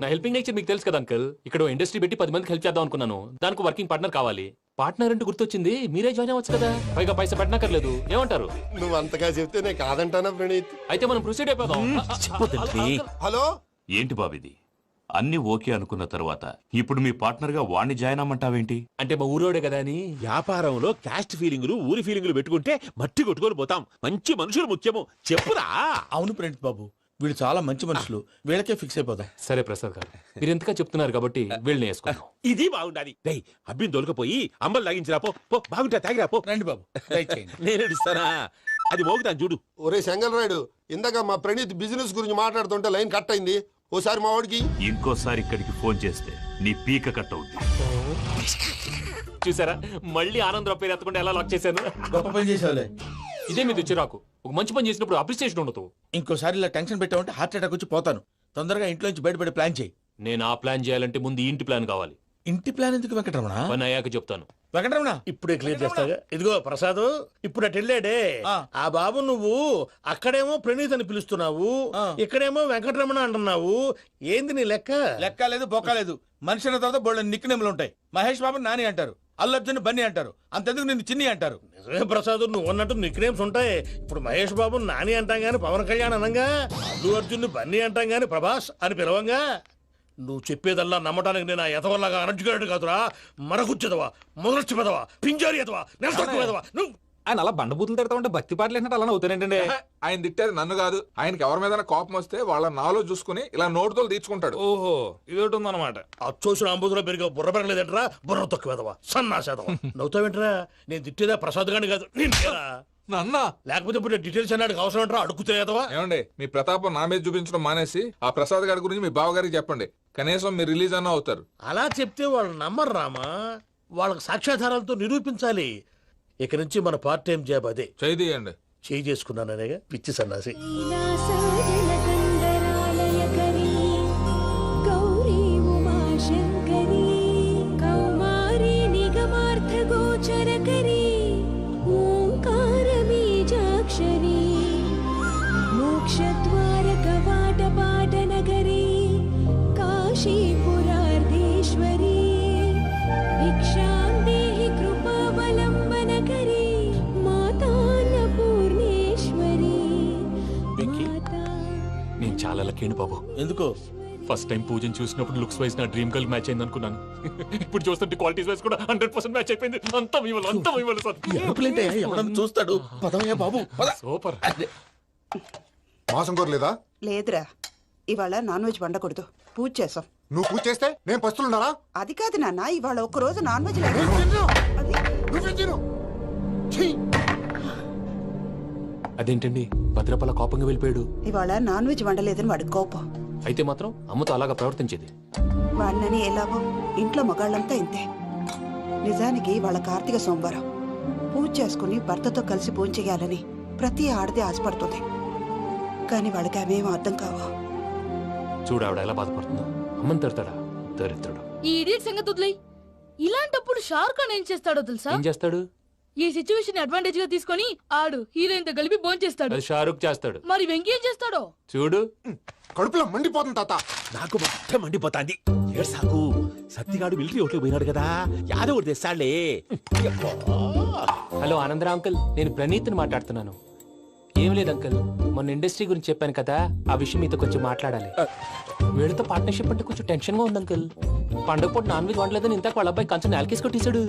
నా హెల్పింగ్ నేచర్ మీకు తెలుసు కదా అంకుల్. ఇక్కడ ఇండస్ట్రీ పెట్టి 10 మందికి హెల్ప్ చేద్దాం అనుకున్నాను. దానికి వర్కింగ్ పార్ట్నర్ కావాలి. పార్ట్నర్ అంటే గుర్తొచ్చింది, మీరే జాయిన్ అవ్వచ్చు కదా, పైగా పైసా పెట్టనక్కర్లేదు. ఏమంటారు? నువ్వు అంతగా చెప్తే నేను కాదంటానా ప్రణీత్? అయితే మనం ప్రొసీడ్ అయిపోదాం. హలో, ఏంటి బాబిది? అన్ని ఓకే అనుకున్న తర్వాత ఇప్పుడు మీ పార్ట్నర్ గా వాణ్ణి జాయిన్ అమ్మంటావేంటి? అంటే మా ఊరోడే కదా అని. వ్యాపారంలో క్యాస్ట్ ఫీలింగులు, ఊరి ఫీలింగులు పెట్టుకుంటే మట్టి కొట్టుకొని పోతాం. మంచి మనుషులు ముఖ్యము. చెప్పురా. అవును ప్రణీత్ బాబు, వీళ్ళు చాలా మంచి మనుషులు, వీళ్ళకే ఫిక్స్ అయిపోతాం. సరే ప్రసాద్ గారు, మీరు ఎంతగా చెప్తున్నారు కాబట్టి వీళ్ళని వేసుకున్నాం. ఇది బాగుండాలి. డై అబ్బిని దొలకపోయి అంబలు లాగించిరా పో. బాగుంటా, తాగిరా పో. రండి బాబు, నేను ఇస్తానా? అది మోగుతాను చూడు. ఒరే చెంగల్ రాయుడు, ఇందాక మా ప్రణీత్ బిజినెస్ గురించి మాట్లాడుతుంటే లైన్ కట్ అయింది. ఓసారి మా వాడికి ఇంకోసారి ఇక్కడికి ఫోన్ చేస్తే నీ పీక కట్ అవుద్ది. చూసారా, మళ్ళీ ఆనందరావు పేరు ఎత్తకుండా ఎలా లాక్ చేశాను. గొప్ప పని చేసేవాళ్ళే. ఇదే మీద చిరాకు. ఒక మంచి పని చేసినప్పుడు అప్రిసియేషన్ ఉండదు. ఇంకోసారి ఇలా టెన్షన్ పెట్టామంటే హార్ట్ అటాక్ వచ్చి పోతాను. తొందరగా ఇంట్లో నుంచి బయటపడే ప్లాన్ చేయి. నేను ఆ ప్లాన్ చేయాలంటే ముందు ఈ ఇంటి ప్లాన్ కావాలి. ఇంటి ప్లాన్ ఎందుకు వెంకటరమణ? పని అయ్యాక చెప్తాను. వెంకటరమణ ఇప్పుడే క్లియర్ చేస్తాగా. ఇదిగో ప్రసాద్, ఇప్పుడు అటు వెళ్ళాడే ఆ బాబు, నువ్వు అక్కడేమో ప్రణీత్ అని పిలుస్తున్నావు, ఇక్కడేమో వెంకటరమణ అంటున్నావు. ఏంది నీ లెక్క? లెక్క లేదు, బొక్క లేదు. మనిషి అన్న తర్వాత బోళ్ళ నిక్నెములు ఉంటాయి. మహేష్ బాబు నాని అంటారు, అల్లు అర్జున్ బన్నీ అంటారు, అంతెందుకు నిన్ను చిన్ని అంటారు. నిజమే ప్రసాద్, నువ్వు అన్నట్టు నిక్నేమ్స్ ఉంటాయి. ఇప్పుడు మహేష్ బాబు నాని అంటాం గాని పవన్ కళ్యాణ్ అనంగా, అల్లు అర్జున్ బన్నీ అంటాం గాని ప్రభాస్ అని పిలవంగా. నువ్వు చెప్పేదల్లా నమ్మటానికి నేను ఆ ఎతవల్లాగా అనర్జుకేటెడ్ కాదురా. మరగుచ్చదవా, మొదలచ్చి పెదవా, పింజారి ఎదవా, నెలసొక్కుదవా. నువ్వు ఆయన అలా బండబూతులు తిడతా ఉంటే భక్తి పాటలు ఏంటంటే అలా అవుతానంటే. ఆయన తిట్టేది నన్ను కాదు, ఆయనకి ఎవరి మీద కోపం వస్తే వాళ్ళ నాలో చూసుకుని ఇలా నోటుతో తీర్చుకుంటాడు. ఓహో, ఇదొకటి ఉందన్నమాట. అచ్చోసిన అంబుధులో పెరిగే బుర్ర పెరగలేదంటరా, బుర్ర తొక్కువేదవా, సన్నాసేదవా. నవ్వుతావేంట్రా? నేను తిట్టేదా ప్రసాద్ గాని కాదు, నన్నా. లేకపోతే ఇప్పుడు డీటెయిల్స్ అన్నాడు అవసరం అంటారా? అడుగుతాయేదవా. ఏమండి, మీ ప్రతాపం నా మీద చూపించడం మానేసి ఆ ప్రసాద్ గారి గురించి మీ బావగారికి చెప్పండి. కనీసం మీరు రిలీజ్ అన్న అవుతారు. అలా చెప్తే వాళ్ళు నమ్మరు రామా. వాళ్ళకి సాక్ష్యాధారాలతో నిరూపించాలి. ఇక నుంచి మన పార్ట్ టైం జాబ్ అదే. చేయండి. చేయి చేసుకున్నాననేగా పిచ్చి సన్నాసి. మోక్షద్వార కవాట పాట నగరీ కాశీపురార్ధ పరమేశ్వరీ భిక్షాం దేహి కృపావలంబనకరీ మాతాన్నపూర్ణేశ్వరీ. నేను చాలా లక్కీని బాబు. ఎందుకో? ఫస్ట్ టైం పూజను చూసినప్పుడు లుక్స్ వైజ్ నా డ్రీమ్ గర్ల్ మ్యాచ్ అయింది అనుకున్నాను. ఇప్పుడు చూస్తుంటే క్వాలిటీస్ వైజ్ కూడా 100% మ్యాచ్ అయిపోయింది. అంతా మీ వల్ల సార్. ఎవడన్నా చూస్తాడు. పదవయ్యా బాబు. సూపర్. మాసం కోరలేదా? లేదురా, ఇవాళ నాన్ వెజ్ వండకూడదు, పూజ చేసాం. నువ్వు పూజ చేస్తే నేను పస్తులున్నారా? అది కాదు నాన్న, ఇవాళ ఒక్క రోజు నాన్ వెజ్ లేదు. అదేంటండి భద్రపల కోపంగా వెళ్ళిపోయాడు? ఇవాళ నాన్ వెజ్ వండలేదని వాడి కోపం. అయితే మాత్రం అమ్మతో అలాగా ప్రవర్తించేది. వాడినని ఎలాగో ఇంట్లో మగాళ్ళంతా ఇంతే. నిజానికి వాళ్ళ కార్తీక సోమవారం పూజ చేసుకుని భర్తతో కలిసి పూజ చేయాలని ప్రతి ఆడది ఆశపడుతుంది. కానీ వాళ్ళకి అవేమో అర్థం కావు. చూడు ఆవిడ ఎలా బాధపడుతుందో. అమ్మని తిడతాడా దరిద్రుడు. ఈ ఇడియట్ సంగతి వదిలేయ్. ఇలాంటప్పుడు షారుఖ్ ఖాన్ ఏం చేస్తాడో తెలుసా? ఏం చేస్తాడు? ఈ సిచ్యువేషన్ అడ్వాంటేజ్ గా తీసుకొని ఆడు హీరోయిన్ తో కలిపి బోన్ చేస్తాడు. అది షారుఖ్ చేస్తాడు. మరి వెంకీ ఏం చేస్తాడో చూడు. కడుపులో మండిపోతుంది తాత. నాకు మొత్తం మండిపోతాంది. సాకు సత్తిగాడు మిలిటరీ ఓట్లకు పోయినాడు కదా, యాదవ్ తెస్తాడులే. హలో ఆనందరా అంకుల్, నేను ప్రణీత్ని మాట్లాడుతున్నాను. ఏం లేదు అంకుల్, మొన్న ఇండస్ట్రీ గురించి చెప్పాను కదా, ఆ విషయం మీతో కొంచెం మాట్లాడాలి. వీళ్ళతో పార్ట్నర్షిప్ అంటే కొంచెం టెన్షన్ గా ఉంది అంకుల్. పండగ పూట నాన్ వెజ్ వండలేదని ఇంతకు వాళ్ళ అబ్బాయి కంచెం నేలకేసి కొట్టేశాడు.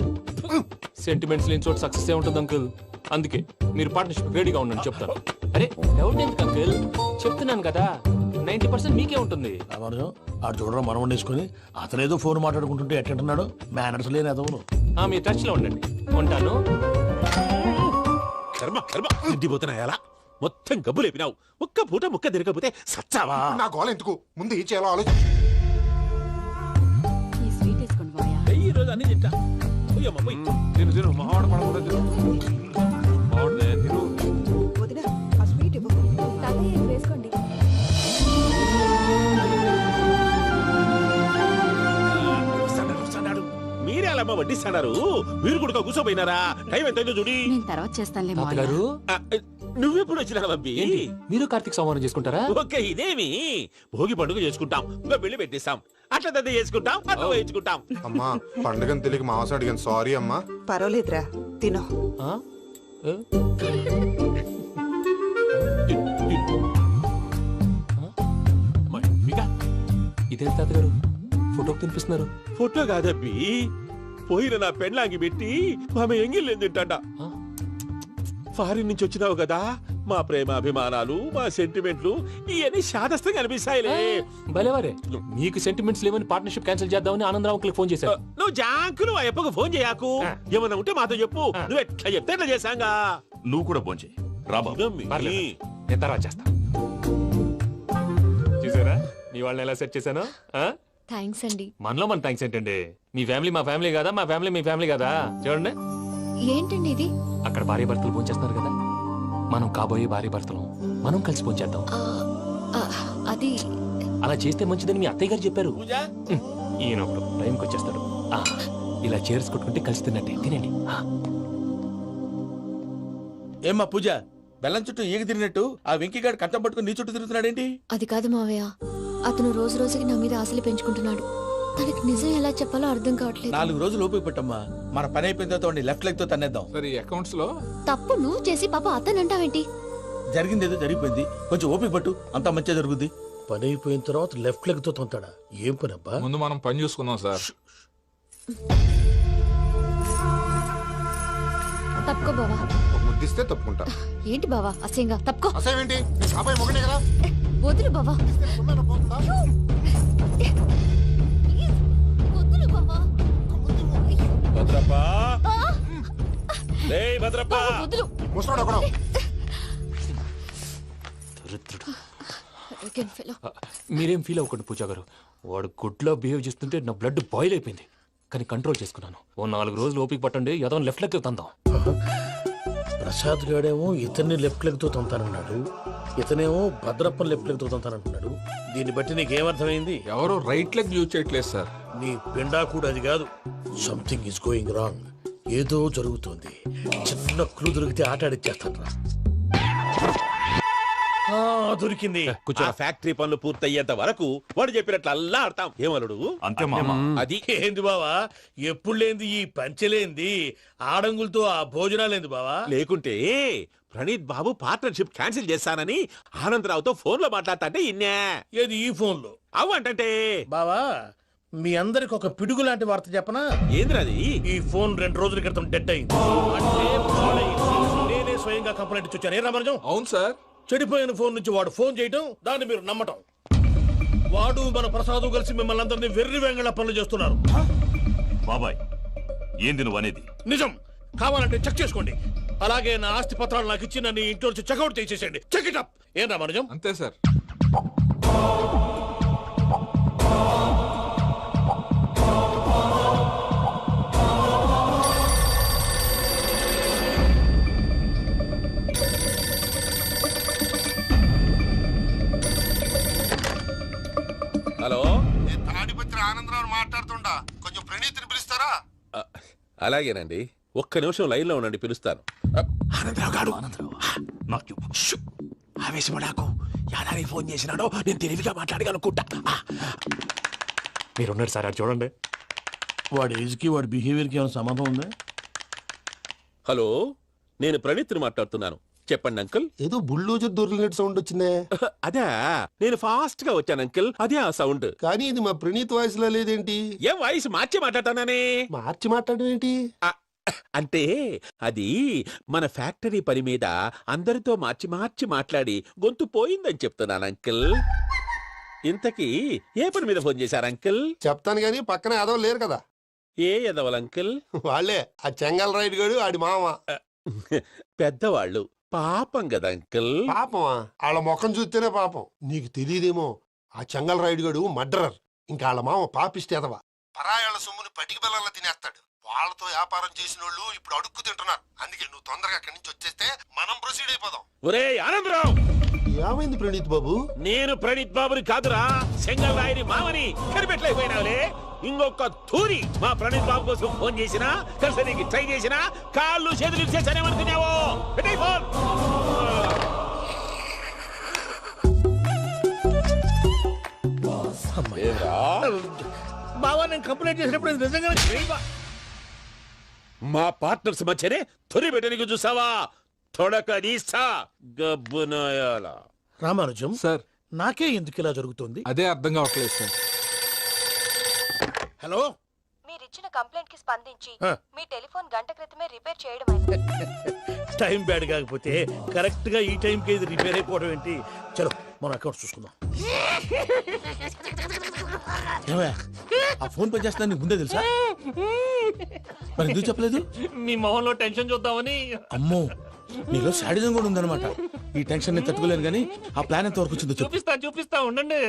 సెంటిమెంట్స్ లేని చోట సక్సెస్ ఏ ఉంటుంది అంకుల్. అందుకే మీరు పార్ట్నర్షిప్ రెడీగా ఉండండి చెప్తాను. అరే డౌట్ ఎందుకు అంకుల్, చెప్తున్నాను కదా 90% మీకే ఉంటుంది. ఆడు చూడడం మనం వండేసుకుని అతనేదో ఫోన్ మాట్లాడుకుంటుంటే ఎట్టంటున్నాడు. మేనర్స్ లేని అదవును. మీ టచ్ లో ఉండండి. ఉంటాను. కర్మ కర్మ ఇంటిపోతున్నా ఎలా మొత్తం గబ్బు లేపినావు. ఒక్క పూట ముక్క తిరగకపోతే సచ్చావా? నా గోల ఎందుకు, ముందు ఈ చేయాలో ఆలోచన. ఈ రోజు అన్ని తింటా. తిను తిను మావాడు పడకూడదు తిను. మావాడు తిను. వదినా, ఆ స్వీట్ ఇవ్వు. వేసుకోండి. మీరే అలా వడ్డిస్తాడారు. మీరు కూడా కూర్చోపోయినారా? టైం ఎంతైందో చూడి. నేను తర్వాత చేస్తానులే తాతగారు నువ్వెప్పుడు వచ్చినా బంబి? మీరు కార్తీక సంహారం చేసుకుంటారా? ఓకే, ఇదేమి భోగి పండుగ చేసుకుంటాం, ఇంకా పెళ్లి పెట్టిస్తాం, అట్లా దద్ద చేసుకుంటాం, అట్లా వేయించుకుంటాం. అమ్మా పండుగని తెలియక మాంసం అడిగాను, సారీ అమ్మా. పర్వాలేదురా, తినో. ఇదేం తాతగారు ఫోటోకి తినిపిస్తున్నారు? ఫోటో కాదబ్బి, పోయిన నా పెళ్ళాంగి పెట్టి ఆమె ఎంగిల్లేం తింటాడ. ఫారిన్ నుంచి వచ్చినావు కదా, మా ప్రేమ అభిమానాలు, మా సెంటిమెంట్లు ఇవన్నీ శాదస్తంగా అనిపిస్తాయిలే. భలేవారే, మీకు సెంటిమెంట్స్ లేవని పార్ట్నర్షిప్ క్యాన్సిల్ చేద్దామని ఆనందరావు అంకుల్ ఫోన్ చేశారు. నువ్వు జాంకులు ఆ అప్పకు ఫోన్ చేయకు. ఏమన్నా ఉంటే మాతో చెప్పు. నువ్వు ఎట్లా చెప్తే ఎట్లా చేశాంగా. నువ్వు కూడా ఫోన్ చేయి. రాబా నేను తర్వాత చేస్తా. చూసారా మీ వాళ్ళని ఎలా సెట్ చేశాను? థ్యాంక్స్ అండి. మనలో మన థ్యాంక్స్ ఏంటండి? మీ ఫ్యామిలీ మా ఫ్యామిలీ కదా, మా ఫ్యామిలీ మీ ఫ్యామిలీ కదా. చూడండి, ఏంటండి ఇది? అక్కడ భార్య భర్తలు భోంచేస్తున్నారు కదా, మనం కాబోయే భార్య భర్తలు మనం కలిసి భోంచేద్దాం. అది అలా చేస్తే మంచిదని మీ అత్తయ్య గారు చెప్పారు. ఈయన ఒకడు టైంకి వచ్చేస్తాడు. ఇలా చేర్స్ కొట్టుకుంటే కలిసి తిన్నట్టే. తినండి. ఏమ్మా పూజ, బెల్లం చుట్టూ ఈగ తిరిగినట్టు ఆ వెంకీగాడు కంచం పట్టుకుని నీ చుట్టూ తిరుగుతున్నాడేంటి? అది కాదు మావయ్య, అతను రోజు రోజుకి నా మీద ఆశలు పెంచుకుంటున్నాడు. తనకి నిజం ఎలా చెప్పాలో అర్థం కావట్లేదు. 4 రోజులు ఓపిక పట్టమ్మా, మన పని అయిపోయిన తర్వాత లెఫ్ట్ లెగ్ తో తన్నేద్దాం. సరే అకౌంట్స్ లో తప్పు నువ్వు చేసి పాప అతను అంటావేంటి? జరిగింది ఏదో జరిగిపోయింది, కొంచెం ఓపిక పట్టు, అంతా మంచిగా జరుగుద్ది. పని అయిపోయిన తర్వాత లెఫ్ట్ లెగ్ తో తొంతాడా? ఏం పని అబ్బా? ముందు మనం పని చూసుకుందాం సార్. తప్పుకో బావా. ముద్దిస్తే తప్పుకుంటా. ఏంటి బావా అసహ్యంగా? తప్పుకో. అసహ్యం ఏంటి? అబ్బాయి మొగనే కదా. వదులు బావా. వదులు బావా. భద్రప్ప, రేయ్ భద్రప్ప. వదులు. ముసరాడు ఒకడు. మీరేం ఫీల్ అవ్వకండి పూజా గారు. వాడు గుడ్లో బిహేవ్ చేస్తుంటే నా బ్లడ్ బాయిల్ అయిపోయింది. కానీ కంట్రోల్ చేసుకున్నాను. ఓ 4 రోజులు ఓపిక పట్టండి, ఏదో లెఫ్ట్ లెగ్ తందాం. ప్రసాద్ గాడేమో ఇతన్ని లెఫ్ట్ లెగ్ తో తొంతానన్నాడు, ఇతనేమో భద్రప్ప లెఫ్ట్ లెగ్ తో తొంతానంటున్నాడు. దీన్ని బట్టి నీకేమర్థమైంది? ఎవరు రైట్ లెగ్ యూజ్ చేయట్లేదు సార్. నీ పిండా కూడా అది కాదు. Something is going wrong. ఏదో జరుగుతోంది. చిన్న క్లూ దొరికితే ఆట ఆడిచ్చేస్తాను రా. దొరికింది. ఆ ఫ్యాక్టరీ పనులు పూర్తయ్యేంత వరకు వాడు చెప్పినట్లు అల్లా ఆడతాం ఏమలుడు అంతే మామ. అది ఏంది బావా ఎప్పుడు లేంది ఈ పంచలేంది ఆడంగులతో ఆ భోజనాలేంది బావా? లేకుంటే ప్రణీత్ బాబు పార్ట్నర్షిప్ క్యాన్సిల్ చేస్తానని ఆనందరావుతో ఫోన్ లో మాట్లాడతాంటే ఇన్నే. ఏది ఈ ఫోన్ లో? అవ్వంటే బావా మీ అందరికి ఒక పిడుగు లాంటి వార్త చెప్పనా? ఏంద్రది? ఈ ఫోన్ 2 రోజుల క్రితం డెడ్ అయింది. అంటే పాడైంది. నేనే స్వయంగా కంప్లైంట్ ఇచ్చి వచ్చాను. ఏ రామరాజం? అవును సార్. చెడిపోయిన ఫోన్ నుంచి వాడు ఫోన్ చేయటం, దాన్ని మీరు నమ్మటం. వాడు మన ప్రసాదు కలిసి మిమ్మల్ని అందరినీ వెర్రి వెంగళ పనులు చేస్తున్నారు. బాబాయ్ ఏంది నువ్వు అనేది? నిజం. కావాలంటే చెక్ చేసుకోండి. అలాగే నా ఆస్తి పత్రాలు నాకు ఇచ్చి నన్ను ఇంట్లో నుంచి చెక్అౌట్ చేసేసండి. Check it up. ఏం రామరాజం? అంతే సార్. హలో, నేను తాడిపత్రి ఆనందరావు మాట్లాడుతుండా, కొంచెం ప్రణీతిని పిలుస్తారా? అలాగేనండి. ఒక్క నిమిషం లైన్ లో ఉండండి, పిలుస్తాను. ఆనందరావు గాడు ఆవేశపడాకు. యాదారి ఫోన్ చేసినాడో నేను తెలివిగా మాట్లాడగలనుకుంటా. మీరున్నారు సార్, అది చూడండి. వాడి ఏజ్ కి వాడి బిహేవియర్ కి ఏమైనా సంబంధం ఉందా? హలో, నేను ప్రణీత్ని మాట్లాడుతున్నాను. చెప్పండి అంకుల్. ఏదో బుల్డోజర్ దొరికినట్టు సౌండ్ వచ్చిందే. అదే, నేను ఫాస్ట్ గా వచ్చాను అంకుల్. అదే ఆ సౌండ్. కానీ ఇది మా ప్రణీత్ వాయిస్ లో లేదేంటి? ఏం వాయిస్ మార్చి మాట్లాడతాననే? మార్చి మాట్లాడడం ఏంటి? అంటే అది మన ఫ్యాక్టరీ పని మీద అందరితో మార్చి మార్చి మాట్లాడి గొంతు పోయిందని చెప్తున్నాను అంకుల్. ఇంతకీ ఏ పని మీద ఫోన్ చేశారు అంకుల్? చెప్తాను గానీ పక్కన ఏదో లేరు కదా. ఏ ఎదవలు అంకుల్? వాళ్ళే ఆ చెంగల్ రైడ్ గడు ఆడి మామ. పెద్దవాళ్ళు. పాపం కదా అంకుల్. పాపమా? వాళ్ళ ముఖం చూస్తేనే పాపం. నీకు తెలియదేమో, ఆ చెంగల్ రైడ్ గడు మర్డరర్. ఇంకా వాళ్ళ మామ పాపిస్తేదవా. పరాయాళ్ళ సొమ్ముని పటికి బెల్లంలో తినేస్తాడు. వాళ్ళతో వ్యాపారం చేసిన వాళ్ళు ఇప్పుడు అడుక్కు తింటున్నారు. అందుకే నువ్వు తొందరగా అక్కడి నుంచి వచ్చేస్తే మనం ప్రొసీడ్ అయిపోదాం. ఒరే ఆనందరావు! ఏమైంది ప్రణీత్ బాబు? నేను ప్రణీత్ బాబుని కాదురా, సెంగల్ రాయని మామని. కనిపెట్టలేకపోయినావులే. ఇంకొక తూరి మా ప్రణీత్ బాబు కోసం ఫోన్ చేసినా, కలిసి నీకు ట్రై చేసినా కాళ్ళు చేతులు ఇచ్చేసానేమనుకున్నావో. పెట్టేయ్ ఫోన్. బావా నేను కంప్లైంట్ చేసినప్పుడు ఇది నిజంగా మా పార్ట్నర్స్ మధ్యనే తొలి పెట్టడానికి చూసావా? తొడక నీస్తా గబ్బునాయాల. రామానుజం సార్, నాకే ఎందుకు ఇలా జరుగుతుంది? అదే అర్థం కావట్లేదు సార్. హలో, మీరిచ్చిన కంప్లైంట్ కి స్పందించి ఆ. మీ టెలిఫోన్ గంట క్రితమే రిపేర్ చేయడం అయింది. టైం బ్యాడ్ కాకపోతే కరెక్ట్ గా ఈ టైం కి ఇది రిపేర్ అయిపోవడం ఏంటి? చలో మన అకౌంట్ చూసుకుందాం. ఏమయ్య, ఆ ఫోన్ పని చేస్తున్నా నీకు ముందే తెలుసా? మరి ఎందుకు చెప్పలేదు? మీ మొహంలో టెన్షన్ చూద్దామని. అమ్మో, నీలో శాడిజం కూడా ఉందన్నమాట. ఈ టెన్షన్ ని తట్టుకోలేను కానీ ఆ ప్లాన్ ఎంత వరకు వచ్చిందో చెప్పు. చూపిస్తా ఉండండి.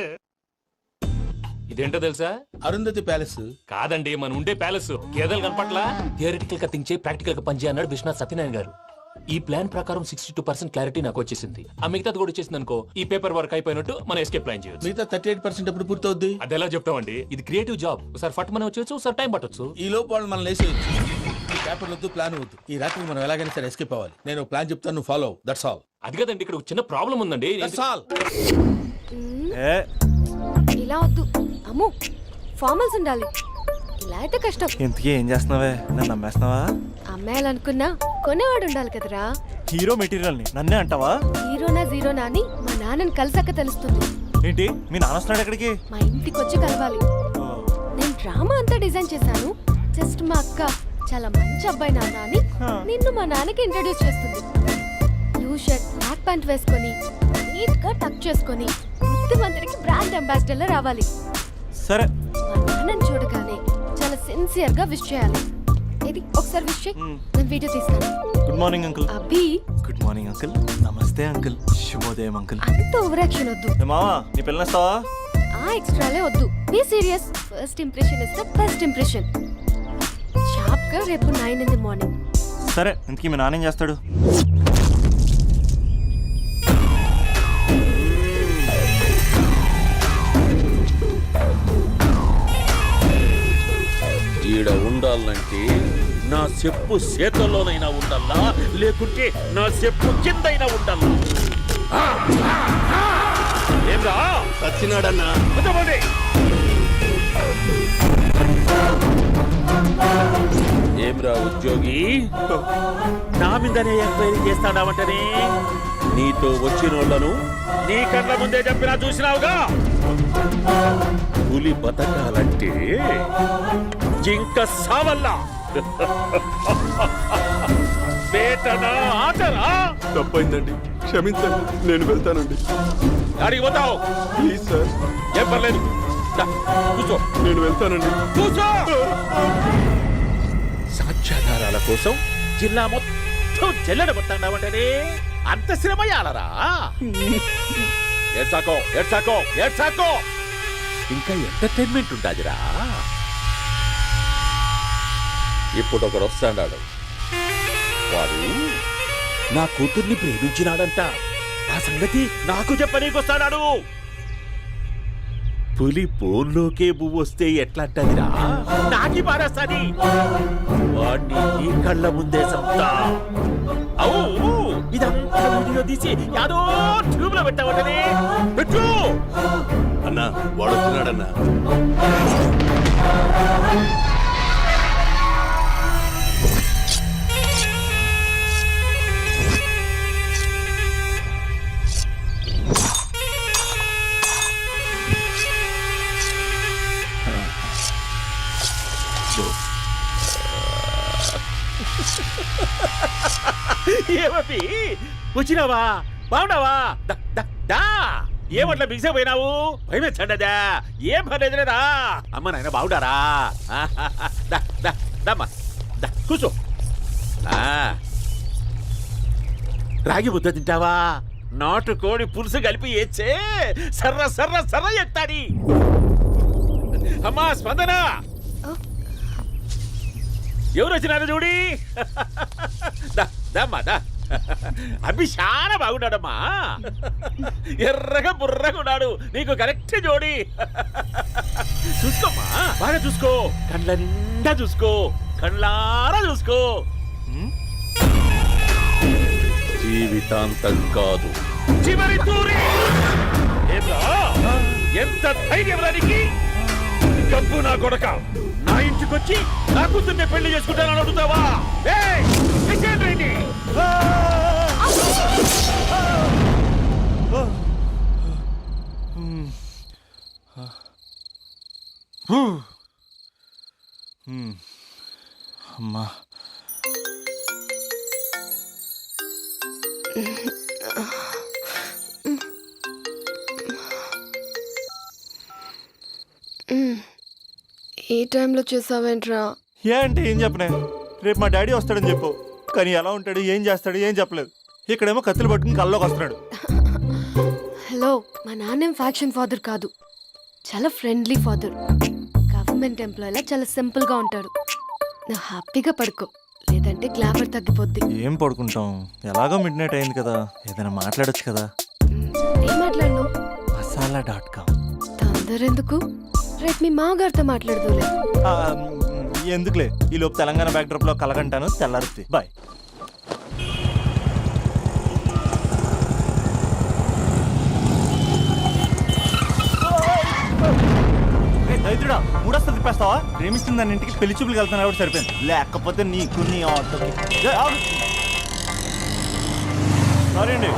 ఇదేంటో తెలుసా? అరుంధతి ప్యాలెస్ కాదండి, మన ఉండే ప్యాలెస్. గేదెలు కనపట్లా? థియరిటికల్ గా థింక్ చేయి, ప్రాక్టికల్ గా పనిచేయ అన్నాడు విశ్వనాథ్ సత్యనారాయణ గారు. ఈ ప్లాన్ ప్రకారం 62% క్లారిటీ నాకు వచ్చేసింది. ఆ మిగతాది కూడా వచ్చేసింది అనుకో, ఈ పేపర్ వర్క్ అయిపోయినట్టు మనం ఎస్కేప్ ప్లాన్ చేయొచ్చు. మిగతా 38% ఎప్పుడు పూర్తవుద్ది? అది ఎలా చెప్తామండి? ఇది క్రియేటివ్ జాబ్. ఒకసారి ఫట్ మనం వచ్చేచ్చు, ఒకసారి టైం పట్టొచ్చు. ఈ లోపు వాళ్ళు మనం లేసేయచ్చు. ఈ పేపర్ వద్దు, ప్లాన్ వద్దు. ఈ రాత్రి మనం ఎలాగైనా సరే ఎస్కేప్ అవ్వాలి. నేను ప్లాన్ చెప్తాను, నువ్వు ఫాలో. That's all. అది కదండి, ఇక్కడ ఒక చిన్న ప్రాబ్లం ఉందండి. That's all. ఇలా వద్దు అమ్ము, ఫార్మల్స్ ఉండాలి. ఇలా అయితే కష్టం. ఇంతకీ ఏం చేస్తున్నావే? నన్ను నమ్మేస్తున్నావా? అమ్మాయాలనుకున్నా కొనేవాడు ఉండాలి కదరా. హీరో మెటీరియల్ ని నన్నే అంటావా? హీరోనా జీరోనా అని మా నాన్నని కలిసాక తెలుస్తుంది. ఏంటి మీ నాన్న వస్తున్నాడు ఎక్కడికి? మా ఇంటికి వచ్చి కలవాలి. నేను డ్రామా అంతా డిజైన్ చేశాను. జస్ట్ మా అక్క చాలా మంచి అబ్బాయి నాన్న అని నిన్ను మా నాన్నకి ఇంట్రడ్యూస్ చేస్తుంది. బ్లూ షర్ట్, బ్లాక్ ప్యాంట్ వేసుకొని నీట్ గా టక్ చేసుకొని బుద్ధిమంతుడికి బ్రాండ్ అంబాసిడర్ రావాలి. సరే. మా నాన్నని చూడగానే చాలా సిన్సియర్ గా విష్ చేయాలి. ఇది ఒకసారి విష్ చేయి, నేను వీడియో తీస్తాను. Good morning uncle. Abhi. Good morning uncle. నమస్తే అంకుల్. శుభోదయం అంకుల్. అంత ఓవర్ యాక్షన్ వద్దు. మావా, నీ పిల్లనిస్తావా? ఆ ఎక్స్ట్రాలే వద్దు. Be serious. First impression is the best impression. Sharp గా రేపు 9 in the morning. సరే, ఇంతకీ మీ నాన్న ఏం చేస్తాడు? ఈడ ఉండాలంటే నా చెప్పు చేతల్లోనైనా ఉండాలా, లేకుంటే నా చెప్పు కిందైనా ఉండాలా. ఏమ్రా సచ్చినాడన్నా. కొంతమంది ఏమ్రా ఉద్యోగి నా మీదనే ఎంక్వైరీ చేస్తాడావంటనే నీతో వచ్చినోళ్లను నీ కళ్ళ ముందే చెప్పినా చూసినావుగా. పులి బతకాలంటే జింక సావల్లా. వేటనా ఆటరా? తప్పైందండి, క్షమించండి, నేను వెళ్తానండి. అడిగి పోతావు ప్లీజ్ సార్. ఏం పర్లేదు, దా, కూర్చో. నేను వెళ్తానండి. కూర్చో. సాక్ష్యాధారాల కోసం జిల్లా మొత్తం చెల్లడబట్టావంటనే అంత శ్రమయాలరా? ఏడ్సాకో ఏడ్సాకో ఏడ్సాకో, ఇంకా ఎంటర్టైన్మెంట్ ఉంటాదిరా. ఇప్పుడు ఒకడు వస్తాడాడు, వాడు నా కూతుర్ని ప్రేమించినాడంట. ఆ సంగతి నాకు చెప్పనీకొస్తాడాడు. పులి పోన్లోకే పువ్వు వస్తే ఎట్లాంటదిరా? నాకి పారేస్తాది. వాడిని నీ కళ్ళ ముందే సంతా. అవు ఇదంతా వీడియో తీసి యాదో ట్యూబ్ లో పెట్టావటనే. పెట్టు అన్నా, వాడు వస్తున్నాడన్నా. ఏమీ వచ్చినావా? బాగున్నావా? ఏమట్లా బిగిసే పోయినావు? భయమేచ్చండదా? ఏం పర్లేదులేదా? అమ్మ నాయన బాగుండారా? దమ్మా కూర్చో. రాగి ముద్ద తింటావా? నాటు కోడి పులుసు కలిపి ఏచ్చే సర్ర సర్ర సర్ర ఎత్తాడి. అమ్మా స్పందన, ఎవరు వచ్చినారు చూడి. దమ్మా దా. అభి చాలా బాగున్నాడమ్మా. ఎర్రగా బుర్రగా ఉన్నాడు. నీకు కరెక్ట్ జోడి. చూసుకోమ్మా, బాగా చూసుకో. కండ్ల నిండా చూసుకో, కండ్లారా చూసుకో. జీవితాంతం కాదు, చివరి తూరి. ఎంత ధైర్యం రానికి? డబ్బు నా కొడక నా ఇంటికొచ్చి నా కూతుర్ని పెళ్లి చేసుకుంటానని అడుగుతావా? అమ్మా, ఈ టైంలో చేసావేంట్రా? ఏ అంటే ఏం చెప్పనే? రేపు మా డాడీ వస్తాడని చెప్పు. కానీ ఎలా ఉంటాడు, ఏం చేస్తాడు, ఏం చెప్పలేదు. ఇక్కడేమో కత్తులు పట్టుకుని కల్లోకి వస్తున్నాడు. హలో, మా నాన్నేం ఫ్యాక్షన్ ఫాదర్ కాదు, చాలా ఫ్రెండ్లీ ఫాదర్. గవర్నమెంట్ ఎంప్లాయీలా చాలా సింపుల్ గా ఉంటాడు. నువ్వు హ్యాపీగా పడుకో, లేదంటే గ్లామర్ తగ్గిపోద్ది. ఏం పడుకుంటాం, ఎలాగో మిడ్ నైట్ అయింది కదా, ఏదైనా మాట్లాడొచ్చు కదా. ఏం మాట్లాడను? masala.com. తొందర ఎందుకు? రేపు మీ మామగారితో మాట్లాడదులే. ఎందుకులే, ఈ లోపు తెలంగాణ బ్యాక్డ్రాప్ లో కలగంటాను. తెల్లారుద్ది. బాయ్. దైత్రుడా, మూడొస్తుంది తిప్పేస్తావా? ప్రేమిస్తుంది దాని ఇంటికి పెళ్లి చూపులు వెళ్తున్నా కూడా సరిపోయింది. లేకపోతే నీకు నీ ఆటోకి. సారీ అండి.